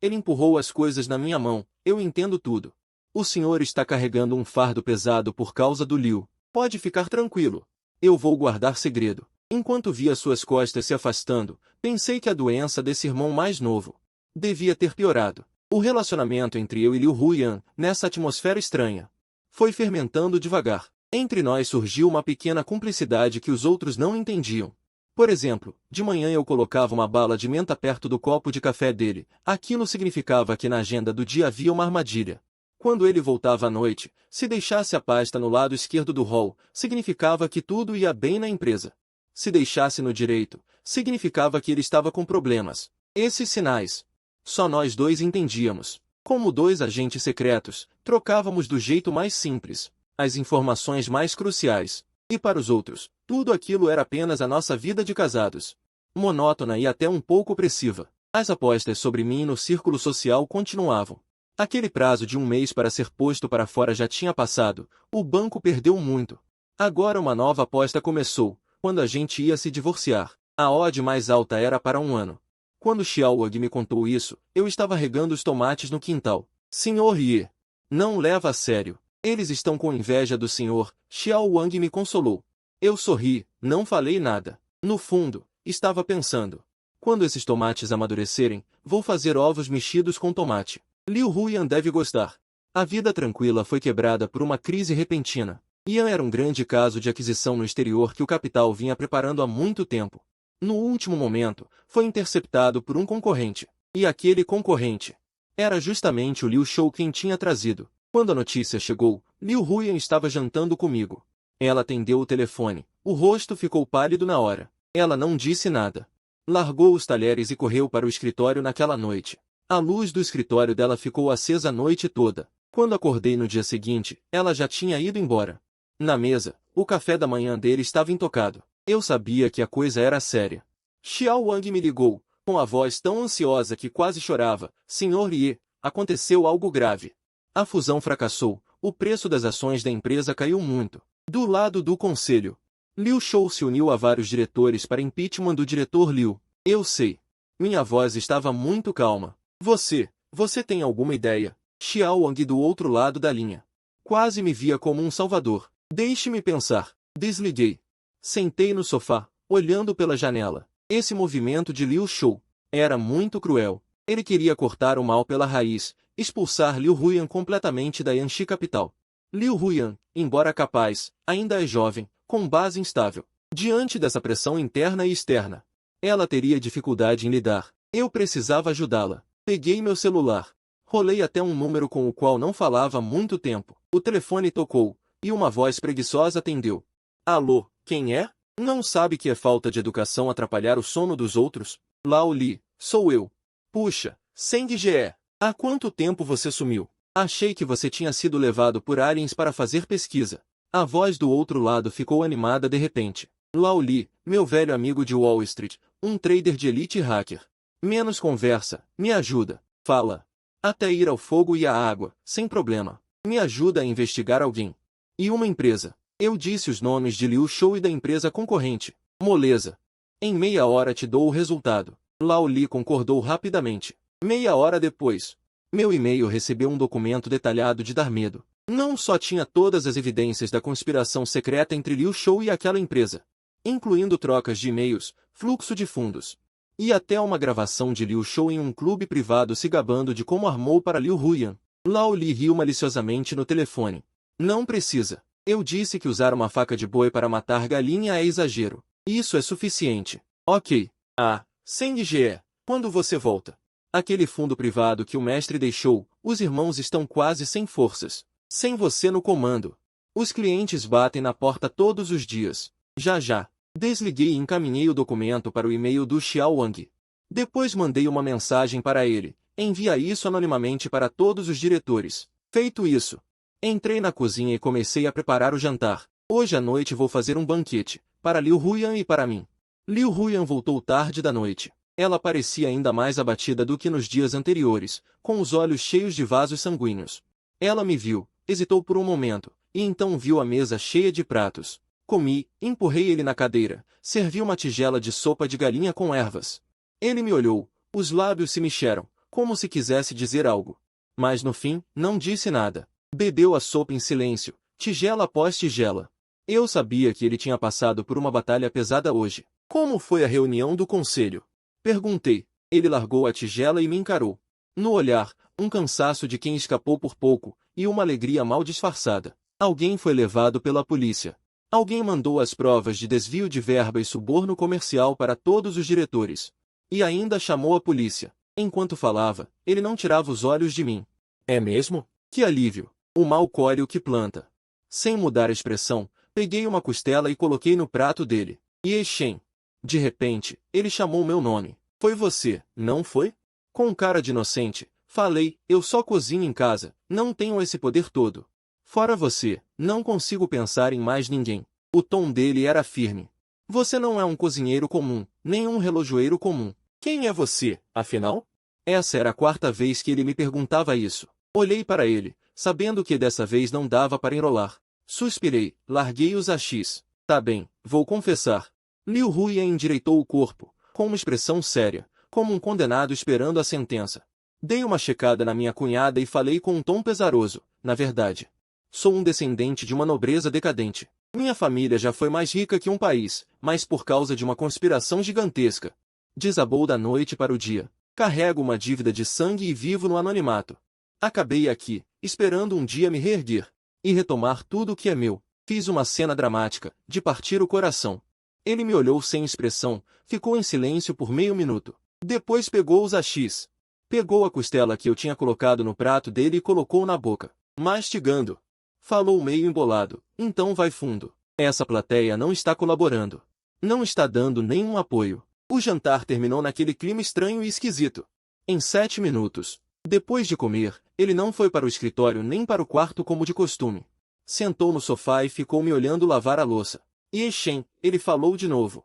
ele empurrou as coisas na minha mão, eu entendo tudo. O senhor está carregando um fardo pesado por causa do Liu. Pode ficar tranquilo. Eu vou guardar segredo. Enquanto via suas costas se afastando, pensei que a doença desse irmão mais novo devia ter piorado. O relacionamento entre eu e Liu Huyan, nessa atmosfera estranha, foi fermentando devagar. Entre nós surgiu uma pequena cumplicidade que os outros não entendiam. Por exemplo, de manhã eu colocava uma bala de menta perto do copo de café dele. Aquilo significava que na agenda do dia havia uma armadilha. Quando ele voltava à noite, se deixasse a pasta no lado esquerdo do rol, significava que tudo ia bem na empresa. Se deixasse no direito, significava que ele estava com problemas. Esses sinais, só nós dois entendíamos. Como dois agentes secretos, trocávamos do jeito mais simples as informações mais cruciais. E para os outros, tudo aquilo era apenas a nossa vida de casados. Monótona e até um pouco opressiva. As apostas sobre mim no círculo social continuavam. Aquele prazo de 1 mês para ser posto para fora já tinha passado, o banco perdeu muito. Agora uma nova aposta começou, quando a gente ia se divorciar. A odd mais alta era para 1 ano. Quando Xiao Wang me contou isso, eu estava regando os tomates no quintal. Senhor Ye, não leva a sério. Eles estão com inveja do senhor, Xiao Wang me consolou. Eu sorri, não falei nada. No fundo, estava pensando. Quando esses tomates amadurecerem, vou fazer ovos mexidos com tomate. Liu Huyan deve gostar. A vida tranquila foi quebrada por uma crise repentina. Yan era um grande caso de aquisição no exterior que o capital vinha preparando há muito tempo. No último momento, foi interceptado por um concorrente. E aquele concorrente era justamente o Liu Shou quem tinha trazido. Quando a notícia chegou, Liu Huyan estava jantando comigo. Ela atendeu o telefone. O rosto ficou pálido na hora. Ela não disse nada. Largou os talheres e correu para o escritório naquela noite. A luz do escritório dela ficou acesa a noite toda. Quando acordei no dia seguinte, ela já tinha ido embora. Na mesa, o café da manhã dele estava intocado. Eu sabia que a coisa era séria. Xiao Wang me ligou, com a voz tão ansiosa que quase chorava. Senhor Ye, aconteceu algo grave. A fusão fracassou, o preço das ações da empresa caiu muito. Do lado do conselho, Liu Shou se uniu a vários diretores para impeachment do diretor Liu. Eu sei. Minha voz estava muito calma. Você tem alguma ideia? Xiao Wang do outro lado da linha. Quase me via como um salvador. Deixe-me pensar. Desliguei. Sentei no sofá, olhando pela janela. Esse movimento de Liu Shou era muito cruel. Ele queria cortar o mal pela raiz, expulsar Liu Huyan completamente da Yanxi Capital. Liu Huyan, embora capaz, ainda é jovem, com base instável. Diante dessa pressão interna e externa, ela teria dificuldade em lidar. Eu precisava ajudá-la. Peguei meu celular. Rolei até um número com o qual não falava há muito tempo. O telefone tocou, e uma voz preguiçosa atendeu. Alô, quem é? Não sabe que é falta de educação atrapalhar o sono dos outros? Lao Li, sou eu. Puxa, Seng Ge, há quanto tempo você sumiu? Achei que você tinha sido levado por aliens para fazer pesquisa. A voz do outro lado ficou animada de repente. Lao Li, meu velho amigo de Wall Street, um trader de elite hacker. Menos conversa, me ajuda. Fala. Até ir ao fogo e à água, sem problema. Me ajuda a investigar alguém. E uma empresa. Eu disse os nomes de Liu Shou e da empresa concorrente. Moleza. Em meia hora te dou o resultado. Lao Li concordou rapidamente. Meia hora depois, meu e-mail recebeu um documento detalhado de dar medo. Não só tinha todas as evidências da conspiração secreta entre Liu Shou e aquela empresa, incluindo trocas de e-mails, fluxo de fundos, e até uma gravação de Liu Shou em um clube privado se gabando de como armou para Liu Huyan. Lao Li riu maliciosamente no telefone. Não precisa. Eu disse que usar uma faca de boi para matar galinha é exagero. Isso é suficiente. Ok. Ah, Seng Ge, quando você volta? Aquele fundo privado que o mestre deixou, os irmãos estão quase sem forças. Sem você no comando. Os clientes batem na porta todos os dias. Já já. Desliguei e encaminhei o documento para o e-mail do Xiao Wang. Depois mandei uma mensagem para ele. Envia isso anonimamente para todos os diretores. Feito isso, entrei na cozinha e comecei a preparar o jantar. Hoje à noite vou fazer um banquete, para Liu Huyan e para mim. Liu Huyan voltou tarde da noite. Ela parecia ainda mais abatida do que nos dias anteriores, com os olhos cheios de vasos sanguíneos. Ela me viu, hesitou por um momento, e então viu a mesa cheia de pratos. Comi, empurrei ele na cadeira, servi uma tigela de sopa de galinha com ervas. Ele me olhou, os lábios se mexeram, como se quisesse dizer algo. Mas no fim, não disse nada. Bebeu a sopa em silêncio, tigela após tigela. Eu sabia que ele tinha passado por uma batalha pesada hoje. Como foi a reunião do conselho? Perguntei. Ele largou a tigela e me encarou. No olhar, um cansaço de quem escapou por pouco, e uma alegria mal disfarçada. Alguém foi levado pela polícia. Alguém mandou as provas de desvio de verba e suborno comercial para todos os diretores. E ainda chamou a polícia. Enquanto falava, ele não tirava os olhos de mim. É mesmo? Que alívio! O mal colhe o que planta. Sem mudar a expressão, peguei uma costela e coloquei no prato dele. E Shen. De repente, ele chamou meu nome. Foi você, não foi? Com cara de inocente, falei, eu só cozinho em casa, não tenho esse poder todo. Fora você, não consigo pensar em mais ninguém. O tom dele era firme. Você não é um cozinheiro comum, nem um relojoeiro comum. Quem é você, afinal? Essa era a quarta vez que ele me perguntava isso. Olhei para ele, sabendo que dessa vez não dava para enrolar. Suspirei, larguei os achis. Tá bem, vou confessar. Liu Huyan endireitou o corpo, com uma expressão séria, como um condenado esperando a sentença. Dei uma checada na minha cunhada e falei com um tom pesaroso. Na verdade, sou um descendente de uma nobreza decadente. Minha família já foi mais rica que um país, mas por causa de uma conspiração gigantesca. Desabou da noite para o dia. Carrego uma dívida de sangue e vivo no anonimato. Acabei aqui, esperando um dia me reerguer e retomar tudo o que é meu. Fiz uma cena dramática, de partir o coração. Ele me olhou sem expressão, ficou em silêncio por meio minuto. Depois pegou os achis. Pegou a costela que eu tinha colocado no prato dele e colocou na boca, mastigando. Falou meio embolado, então vai fundo. Essa plateia não está colaborando. Não está dando nenhum apoio. O jantar terminou naquele clima estranho e esquisito. Em 7 minutos. Depois de comer, ele não foi para o escritório nem para o quarto como de costume. Sentou no sofá e ficou me olhando lavar a louça. E Shen, ele falou de novo.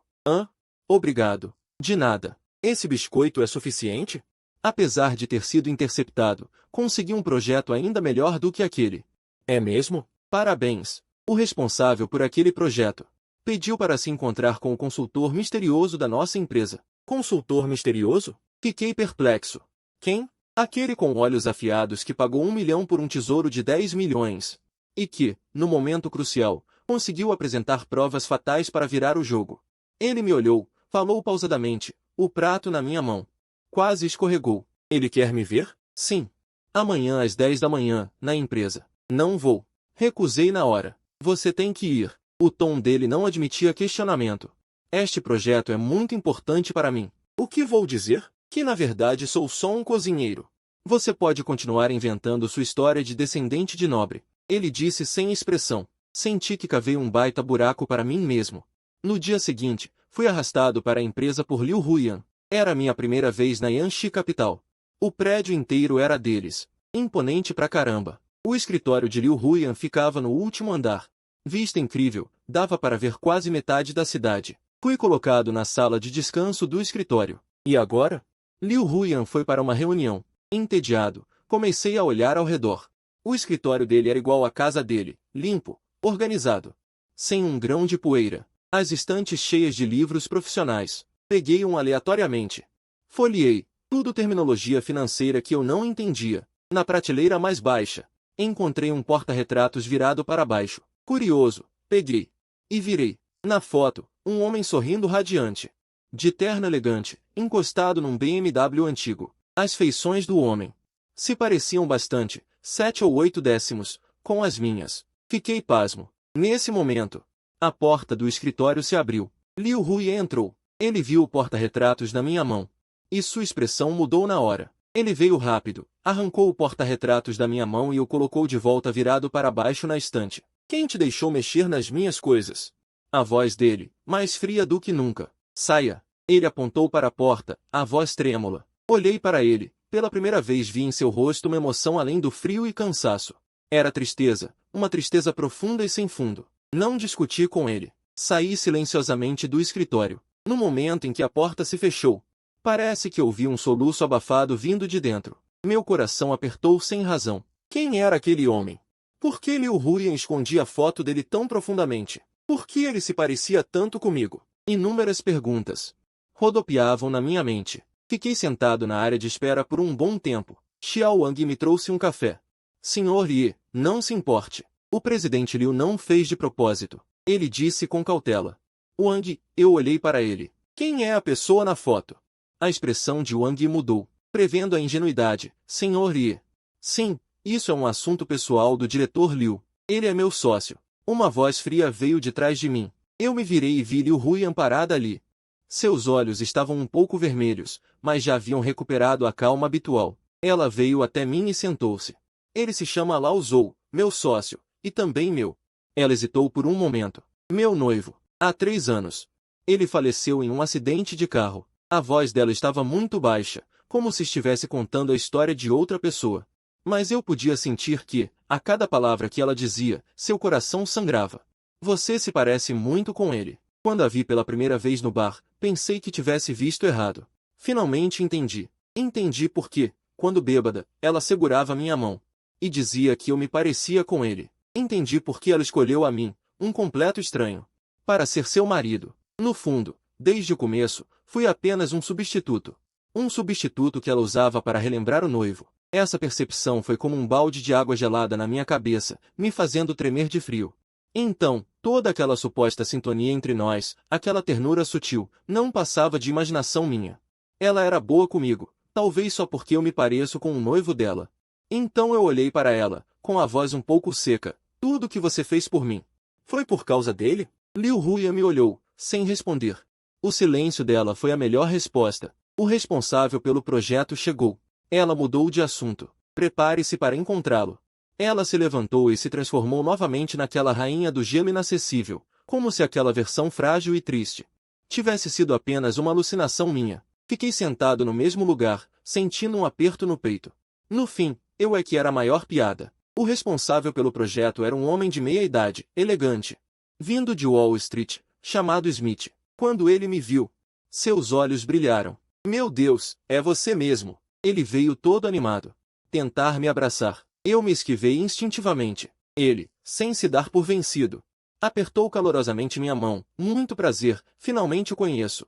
Obrigado. De nada. Esse biscoito é suficiente? Apesar de ter sido interceptado, consegui um projeto ainda melhor do que aquele. É mesmo? Parabéns. O responsável por aquele projeto pediu para se encontrar com o consultor misterioso da nossa empresa. Consultor misterioso? Fiquei perplexo. Quem? Aquele com olhos afiados que pagou 1 milhão por um tesouro de 10 milhões. E que, no momento crucial, conseguiu apresentar provas fatais para virar o jogo. Ele me olhou, falou pausadamente, o prato na minha mão. Quase escorregou. Ele quer me ver? Sim. Amanhã às 10 da manhã, na empresa. Não vou. Recusei na hora. Você tem que ir. O tom dele não admitia questionamento. Este projeto é muito importante para mim. O que vou dizer? Que na verdade sou só um cozinheiro. Você pode continuar inventando sua história de descendente de nobre. Ele disse sem expressão. Senti que cavei um baita buraco para mim mesmo. No dia seguinte, fui arrastado para a empresa por Liu Huyan. Era minha primeira vez na Yanxi Capital. O prédio inteiro era deles. Imponente pra caramba. O escritório de Liu Huyan ficava no último andar. Vista incrível, dava para ver quase metade da cidade. Fui colocado na sala de descanso do escritório. E agora? Liu Huyan foi para uma reunião. Entediado, comecei a olhar ao redor. O escritório dele era igual à casa dele, limpo, organizado. Sem um grão de poeira. As estantes cheias de livros profissionais. Peguei um aleatoriamente. Folheei, tudo terminologia financeira que eu não entendia. Na prateleira mais baixa, encontrei um porta-retratos virado para baixo. Curioso, peguei. E virei. Na foto, um homem sorrindo radiante. De terno elegante, encostado num BMW antigo. As feições do homem se pareciam bastante, 7 ou 8 décimos, com as minhas. Fiquei pasmo. Nesse momento, a porta do escritório se abriu. Liu Huyan entrou. Ele viu o porta-retratos na minha mão. E sua expressão mudou na hora. Ele veio rápido, arrancou o porta-retratos da minha mão e o colocou de volta virado para baixo na estante. Quem te deixou mexer nas minhas coisas? A voz dele, mais fria do que nunca. Saia. Ele apontou para a porta, a voz trêmula. Olhei para ele. Pela primeira vez vi em seu rosto uma emoção além do frio e cansaço. Era tristeza, uma tristeza profunda e sem fundo. Não discuti com ele. Saí silenciosamente do escritório. No momento em que a porta se fechou, parece que ouvi um soluço abafado vindo de dentro. Meu coração apertou sem razão. Quem era aquele homem? Por que Liu Huyan escondia a foto dele tão profundamente? Por que ele se parecia tanto comigo? Inúmeras perguntas rodopiavam na minha mente. Fiquei sentado na área de espera por um bom tempo. Xiao Wang me trouxe um café. Senhor Ye, não se importe. O presidente Liu não fez de propósito. Ele disse com cautela. Wang, eu olhei para ele. Quem é a pessoa na foto? A expressão de Wang mudou, prevendo a ingenuidade. Senhor Ye. Sim, isso é um assunto pessoal do diretor Liu. Ele é meu sócio. Uma voz fria veio de trás de mim. Eu me virei e vi Liu Huyan parada ali. Seus olhos estavam um pouco vermelhos, mas já haviam recuperado a calma habitual. Ela veio até mim e sentou-se. Ele se chama Lao Zou, meu sócio, e também meu. Ela hesitou por um momento. Meu noivo. Há 3 anos. Ele faleceu em um acidente de carro. A voz dela estava muito baixa, como se estivesse contando a história de outra pessoa. Mas eu podia sentir que, a cada palavra que ela dizia, seu coração sangrava. Você se parece muito com ele. Quando a vi pela primeira vez no bar, pensei que tivesse visto errado. Finalmente entendi. Entendi porque, quando bêbada, ela segurava minha mão. E dizia que eu me parecia com ele. Entendi porque ela escolheu a mim, um completo estranho, para ser seu marido. No fundo, desde o começo, fui apenas um substituto. Um substituto que ela usava para relembrar o noivo. Essa percepção foi como um balde de água gelada na minha cabeça, me fazendo tremer de frio. Então, toda aquela suposta sintonia entre nós, aquela ternura sutil, não passava de imaginação minha. Ela era boa comigo, talvez só porque eu me pareço com o noivo dela. Então eu olhei para ela, com a voz um pouco seca. Tudo o que você fez por mim. Foi por causa dele? Liu Huyan me olhou, sem responder. O silêncio dela foi a melhor resposta. O responsável pelo projeto chegou. Ela mudou de assunto. Prepare-se para encontrá-lo. Ela se levantou e se transformou novamente naquela rainha do gelo inacessível, como se aquela versão frágil e triste tivesse sido apenas uma alucinação minha. Fiquei sentado no mesmo lugar, sentindo um aperto no peito. No fim, eu é que era a maior piada. O responsável pelo projeto era um homem de meia idade, elegante, vindo de Wall Street, chamado Smith. Quando ele me viu, seus olhos brilharam. Meu Deus, é você mesmo. Ele veio todo animado. Tentar me abraçar. Eu me esquivei instintivamente. Ele, sem se dar por vencido, apertou calorosamente minha mão. Muito prazer, finalmente o conheço.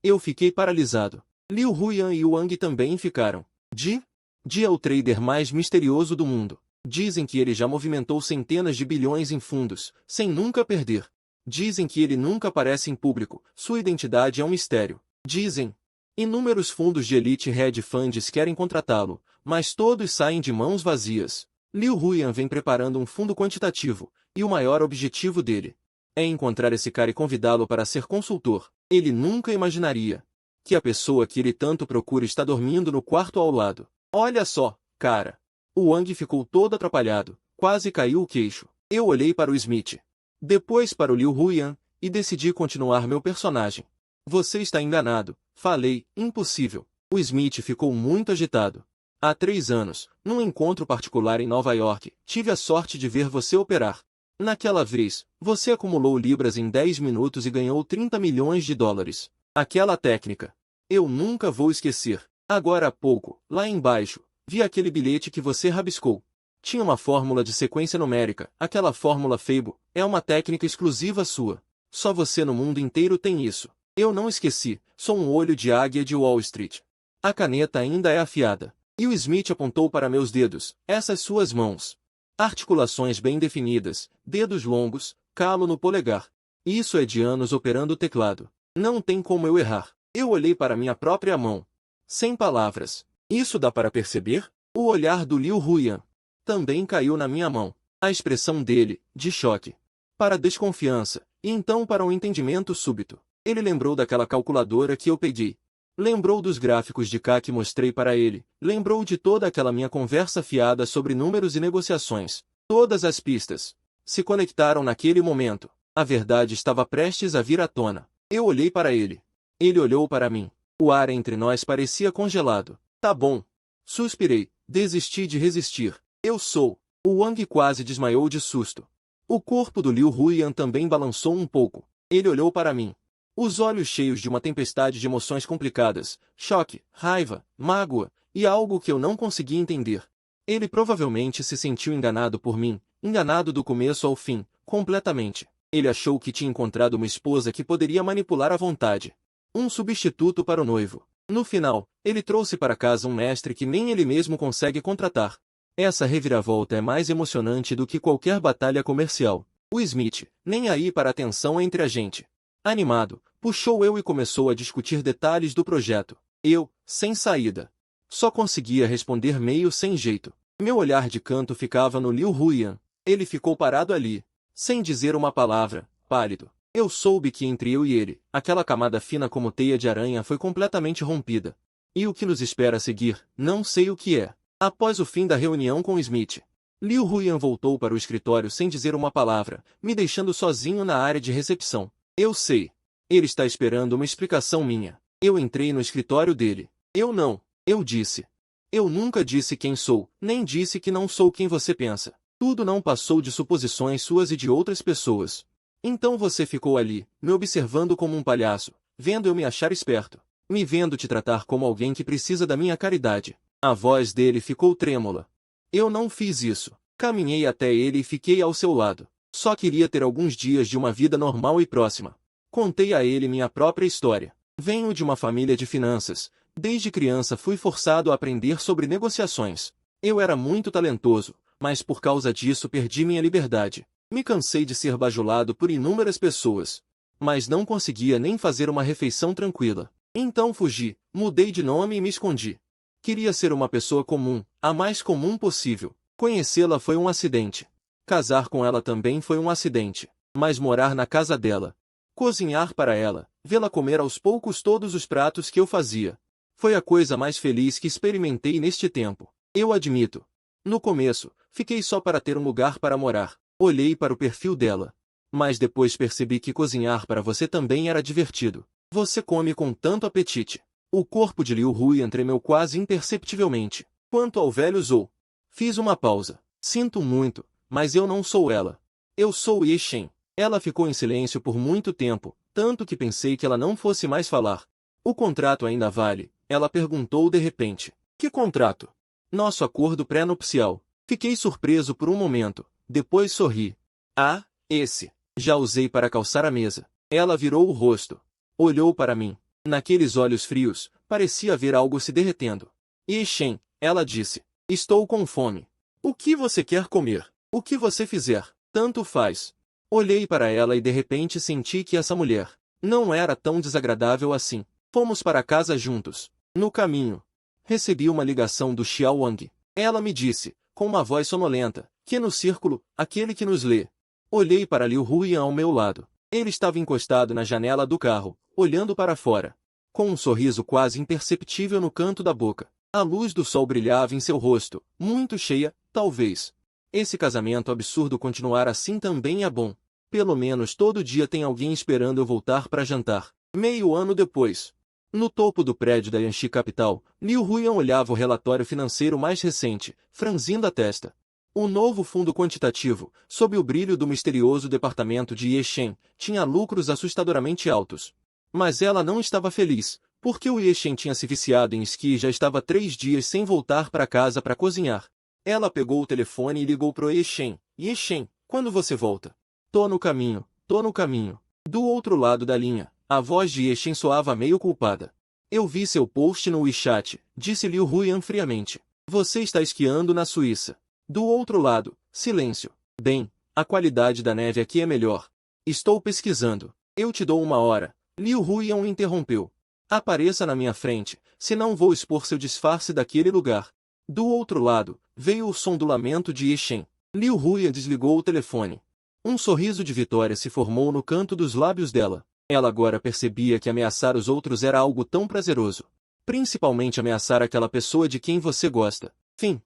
Eu fiquei paralisado. Liu Huyan e Wang também ficaram. É o trader mais misterioso do mundo. Dizem que ele já movimentou centenas de bilhões em fundos, sem nunca perder. Dizem que ele nunca aparece em público, sua identidade é um mistério. Dizem. Inúmeros fundos de elite hedge funds querem contratá-lo, mas todos saem de mãos vazias. Liu Huyan vem preparando um fundo quantitativo, e o maior objetivo dele é encontrar esse cara e convidá-lo para ser consultor. Ele nunca imaginaria que a pessoa que ele tanto procura está dormindo no quarto ao lado. Olha só, cara. O Wang ficou todo atrapalhado, quase caiu o queixo. Eu olhei para o Smith, depois para o Liu Huyan, e decidi continuar meu personagem. Você está enganado, falei, impossível. O Smith ficou muito agitado. Há 3 anos, num encontro particular em Nova York, tive a sorte de ver você operar. Naquela vez, você acumulou libras em 10 minutos e ganhou 30 milhões de dólares. Aquela técnica. Eu nunca vou esquecer. Agora há pouco, lá embaixo, vi aquele bilhete que você rabiscou. Tinha uma fórmula de sequência numérica, aquela fórmula Fable, é uma técnica exclusiva sua. Só você no mundo inteiro tem isso. Eu não esqueci, sou um olho de águia de Wall Street. A caneta ainda é afiada. E o Smith apontou para meus dedos, essas suas mãos. Articulações bem definidas, dedos longos, calo no polegar. Isso é de anos operando o teclado. Não tem como eu errar. Eu olhei para minha própria mão. Sem palavras. Isso dá para perceber? O olhar do Liu Huyan também caiu na minha mão. A expressão dele, de choque, para desconfiança, e então para um entendimento súbito. Ele lembrou daquela calculadora que eu peguei. Lembrou dos gráficos de cá que mostrei para ele. Lembrou de toda aquela minha conversa fiada sobre números e negociações. Todas as pistas se conectaram naquele momento. A verdade estava prestes a vir à tona. Eu olhei para ele. Ele olhou para mim. O ar entre nós parecia congelado. Tá bom. Suspirei. Desisti de resistir. Eu sou. O Wang quase desmaiou de susto. O corpo do Liu Huyan também balançou um pouco. Ele olhou para mim. Os olhos cheios de uma tempestade de emoções complicadas. Choque, raiva, mágoa, e algo que eu não conseguia entender. Ele provavelmente se sentiu enganado por mim. Enganado do começo ao fim. Completamente. Ele achou que tinha encontrado uma esposa que poderia manipular à vontade. Um substituto para o noivo. No final, ele trouxe para casa um mestre que nem ele mesmo consegue contratar. Essa reviravolta é mais emocionante do que qualquer batalha comercial. O Smith, nem aí para a tensão entre a gente. Animado, puxou eu e começou a discutir detalhes do projeto. Eu, sem saída, só conseguia responder meio sem jeito. Meu olhar de canto ficava no Liu Huyan. Ele ficou parado ali, sem dizer uma palavra, pálido. Eu soube que entre eu e ele, aquela camada fina como teia de aranha foi completamente rompida. E o que nos espera a seguir, não sei o que é. Após o fim da reunião com Smith, Liu Huyan voltou para o escritório sem dizer uma palavra, me deixando sozinho na área de recepção. Eu sei. Ele está esperando uma explicação minha. Eu entrei no escritório dele. Eu disse. Eu nunca disse quem sou, nem disse que não sou quem você pensa. Tudo não passou de suposições suas e de outras pessoas. Então você ficou ali, me observando como um palhaço, vendo eu me achar esperto, me vendo te tratar como alguém que precisa da minha caridade. A voz dele ficou trêmula. Eu não fiz isso. Caminhei até ele e fiquei ao seu lado. Só queria ter alguns dias de uma vida normal e próxima. Contei a ele minha própria história. Venho de uma família de finanças. Desde criança fui forçado a aprender sobre negociações. Eu era muito talentoso, mas por causa disso perdi minha liberdade. Me cansei de ser bajulado por inúmeras pessoas. Mas não conseguia nem fazer uma refeição tranquila. Então fugi, mudei de nome e me escondi. Queria ser uma pessoa comum, a mais comum possível. Conhecê-la foi um acidente. Casar com ela também foi um acidente. Mas morar na casa dela, cozinhar para ela, vê-la comer aos poucos todos os pratos que eu fazia, foi a coisa mais feliz que experimentei neste tempo. Eu admito. No começo, fiquei só para ter um lugar para morar. Olhei para o perfil dela. Mas depois percebi que cozinhar para você também era divertido. Você come com tanto apetite. O corpo de Liu Huyan tremeu quase imperceptivelmente. Quanto ao velho Zhou, fiz uma pausa. Sinto muito, mas eu não sou ela. Eu sou Ye Shen. Ela ficou em silêncio por muito tempo, tanto que pensei que ela não fosse mais falar. O contrato ainda vale? Ela perguntou de repente. Que contrato? Nosso acordo pré-nupcial. Fiquei surpreso por um momento, depois sorri. Ah, esse. Já usei para calçar a mesa. Ela virou o rosto. Olhou para mim. Naqueles olhos frios, parecia ver algo se derretendo. Ye Shen, ela disse. Estou com fome. O que você quer comer? O que você fizer, tanto faz. Olhei para ela e de repente senti que essa mulher não era tão desagradável assim. Fomos para casa juntos. No caminho, recebi uma ligação do Xiao Wang. Ela me disse, com uma voz sonolenta, que no círculo, aquele que nos lê. Olhei para Liu Huyan ao meu lado. Ele estava encostado na janela do carro, olhando para fora, com um sorriso quase imperceptível no canto da boca. A luz do sol brilhava em seu rosto, muito cheia, talvez. Esse casamento absurdo continuar assim também é bom. Pelo menos todo dia tem alguém esperando eu voltar para jantar. Meio ano depois, no topo do prédio da Yanxi Capital, Liu Huyan olhava o relatório financeiro mais recente, franzindo a testa. O novo fundo quantitativo, sob o brilho do misterioso departamento de Ye Shen, tinha lucros assustadoramente altos. Mas ela não estava feliz, porque o Ye Shen tinha se viciado em esqui e já estava 3 dias sem voltar para casa para cozinhar. Ela pegou o telefone e ligou pro Ye Shen. Ye Shen, quando você volta? Tô no caminho, tô no caminho. Do outro lado da linha, a voz de Ye Shen soava meio culpada. Eu vi seu post no WeChat, disse Liu Huyan friamente. Você está esquiando na Suíça. Do outro lado, silêncio. Bem, a qualidade da neve aqui é melhor. Estou pesquisando. Eu te dou 1 hora. Liu Huyan o interrompeu. Apareça na minha frente, senão vou expor seu disfarce daquele lugar. Do outro lado, veio o som do lamento de Ye Shen. Liu Huyan desligou o telefone. Um sorriso de vitória se formou no canto dos lábios dela. Ela agora percebia que ameaçar os outros era algo tão prazeroso. Principalmente ameaçar aquela pessoa de quem você gosta. Fim.